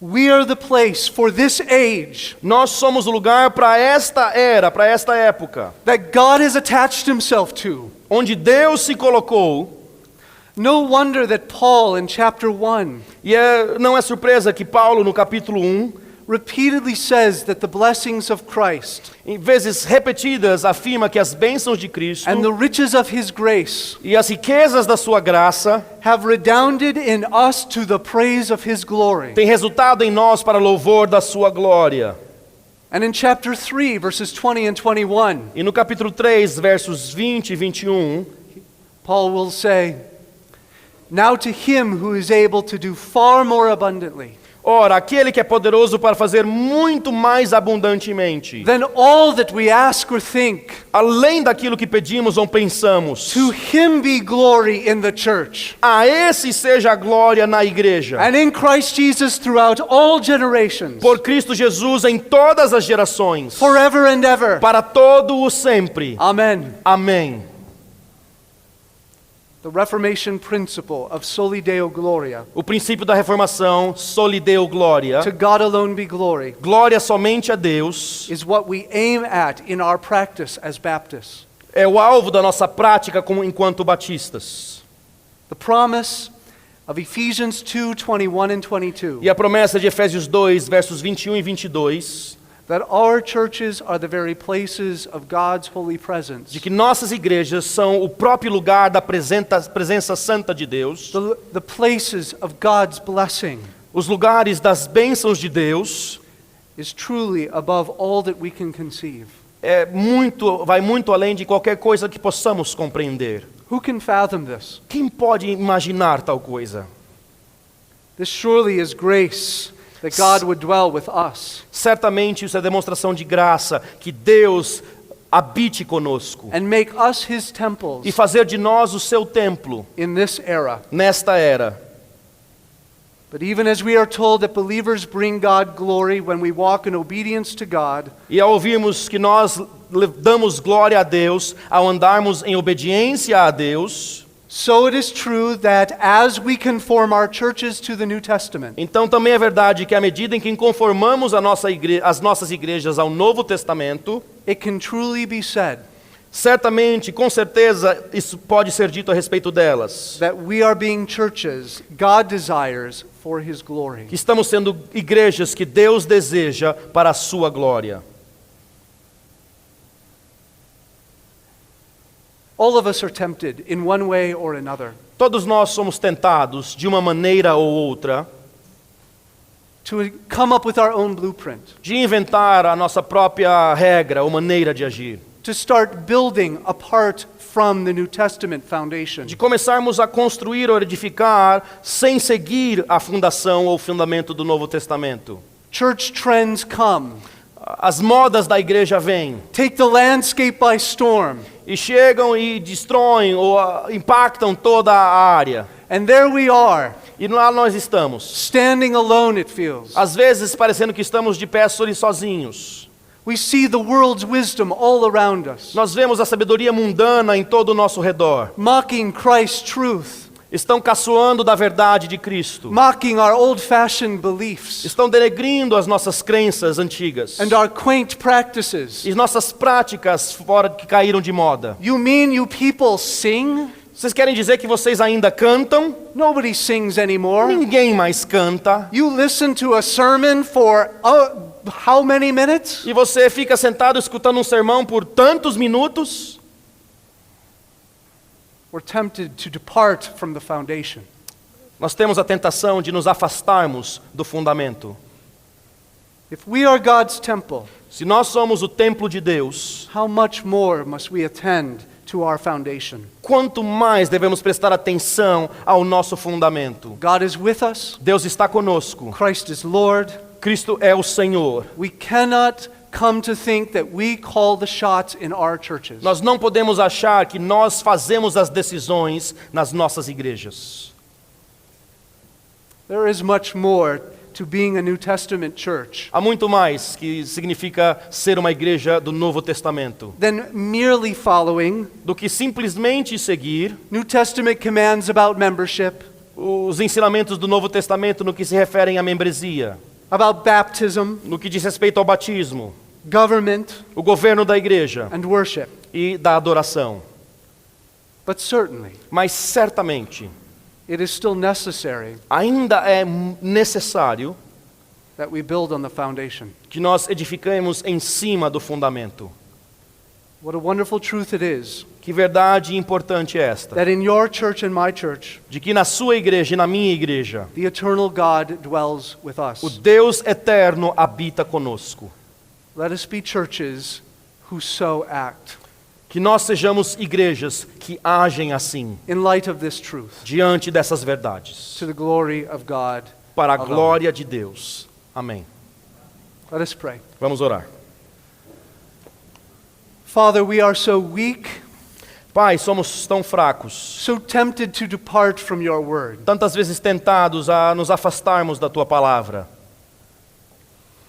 We are the place for this age Nós somos o lugar para esta era, para esta época, that God has attached himself to. onde Deus se colocou. No wonder that Paul in chapter 1 E não é surpresa que Paulo, no capítulo 1, repeatedly says that the blessings of Christ em vezes repetidas, afirma que as bênçãos de Cristo and the riches of his grace e as riquezas da sua graça have redounded in us to the praise of his glory. têm resultado em nós para louvor da sua glória. And in chapter 3, verses 20 and 21, E no capítulo 3, versos 20 e 21, Paul will say, "Now to him who is able to do far more abundantly ora, aquele que é poderoso para fazer muito mais abundantemente, than all that we ask or think, além daquilo que pedimos ou pensamos, to him be glory in the church, a esse seja a glória na igreja, and in Christ Jesus throughout all generations, por Cristo Jesus em todas as gerações, forever and ever. para todo o sempre. Amen." Amém. The Reformation principle of Soli Deo Gloria, O princípio da reformação, soli Deo gloria, to God alone be glory, glória somente a Deus, is what we aim at in our practice as Baptists. é o alvo da nossa prática enquanto batistas. The promise of Ephesians 2:21 and 22, E a promessa de Efésios 2, versos 21 e 22, that our churches are the very places of God's holy presence, de que nossas igrejas são o próprio lugar da presença santa de Deus, the places of God's blessing, os lugares das bênçãos de Deus, is truly above all that we can conceive. vai muito além de qualquer coisa que possamos compreender. Who can fathom this? Quem pode imaginar tal coisa? This surely is grace that God would dwell with us Certamente isso é demonstração de graça, que Deus habite conosco and make us his temples e fazer de nós o seu templo in this era. nesta era. But even as we are told that believers bring God glory when we walk in obedience to God, E ao ouvirmos que nós damos glória a Deus ao andarmos em obediência a Deus, so it is true that as we conform our churches to the New Testament, então também é verdade que à medida em que conformamos as nossas igrejas ao Novo Testamento, it can truly be said certamente, com certeza, isso pode ser dito a respeito delas, that we are being churches God desires for his glory. que estamos sendo igrejas que Deus deseja para a sua glória. All of us are tempted in one way or another Todos nós somos tentados, de uma maneira ou outra, to come up with our own blueprint, de inventar a nossa própria regra ou maneira de agir, to start building apart from the New Testament foundation. de começarmos a construir ou edificar sem seguir a fundação ou fundamento do Novo Testamento. Church trends come, As modas da igreja vêm take the landscape by storm, e chegam e destroem ou impactam toda a área. and there we are, E lá nós estamos, standing alone it feels. às vezes parecendo que estamos de pé sozinhos. We see the world's wisdom all around us, Nós vemos a sabedoria mundana em todo o nosso redor. mocking Christ's truth, Estão caçoando da verdade de Cristo. mocking our old-fashioned beliefs Estão denegrindo as nossas crenças antigas and our quaint practices. e nossas práticas fora que caíram de moda. You mean you people sing? Vocês querem dizer que vocês ainda cantam? Nobody sings anymore. Ninguém mais canta. You listen to a sermon for how many minutes? E você fica sentado escutando um sermão por tantos minutos? We're tempted to depart from the foundation. Nós temos a tentação de nos afastarmos do fundamento. If we are God's temple, Se nós somos o templo de Deus, how much more must we attend to our foundation. Quanto mais devemos prestar atenção ao nosso fundamento. God is with us. Deus está conosco. Christ is Lord. Cristo é o Senhor. We cannot come to think that we call the shots in our churches. Nós não podemos achar que nós fazemos as decisões nas nossas igrejas. There is much more to being a New Testament church Há muito mais que significa ser uma igreja do Novo Testamento than merely following do que simplesmente seguir New Testament commands about membership, os ensinamentos do Novo Testamento no que se referem à membresia, about baptism, no que diz respeito ao batismo, government, o governo da igreja and worship. e da adoração. But certainly, Mas certamente it is still necessary ainda é necessário that we build on the foundation. que nós edifiquemos em cima do fundamento. What a wonderful truth it is Que verdade importante é esta, that in your church and my church, de que na sua igreja e na minha igreja, the eternal God dwells with o us. Deus eterno habita conosco. Let us be churches who so act Que nós sejamos igrejas que agem assim, in light of this truth, diante dessas verdades, to the glory of God. para a alone. glória de Deus. Amém. Let us pray. Vamos orar. Father, we are so weak, Pai, somos tão fracos, so tempted to depart from your word. tantas vezes tentados a nos afastarmos da Tua palavra.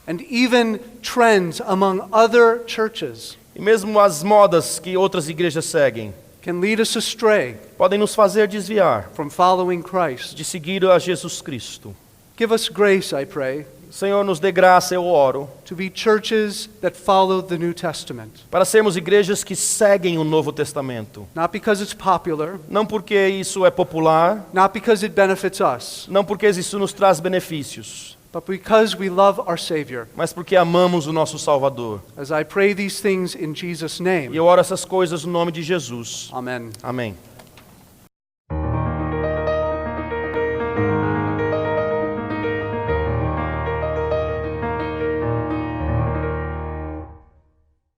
And even trends among other churches E mesmo as modas que outras igrejas seguem, can lead us astray podem nos fazer desviar from following Christ. de seguir a Jesus Cristo. Give us grace, I pray, Senhor, nos dê graça, eu oro, to be churches that follow the New Testament. para sermos igrejas que seguem o Novo Testamento. Not because it's popular, Não porque isso é popular, not because it benefits us, não porque isso nos traz benefícios, but because we love our Savior. mas porque amamos o nosso Salvador. As I pray these things in Jesus' E name, eu oro essas coisas no nome de Jesus. amen. Amém.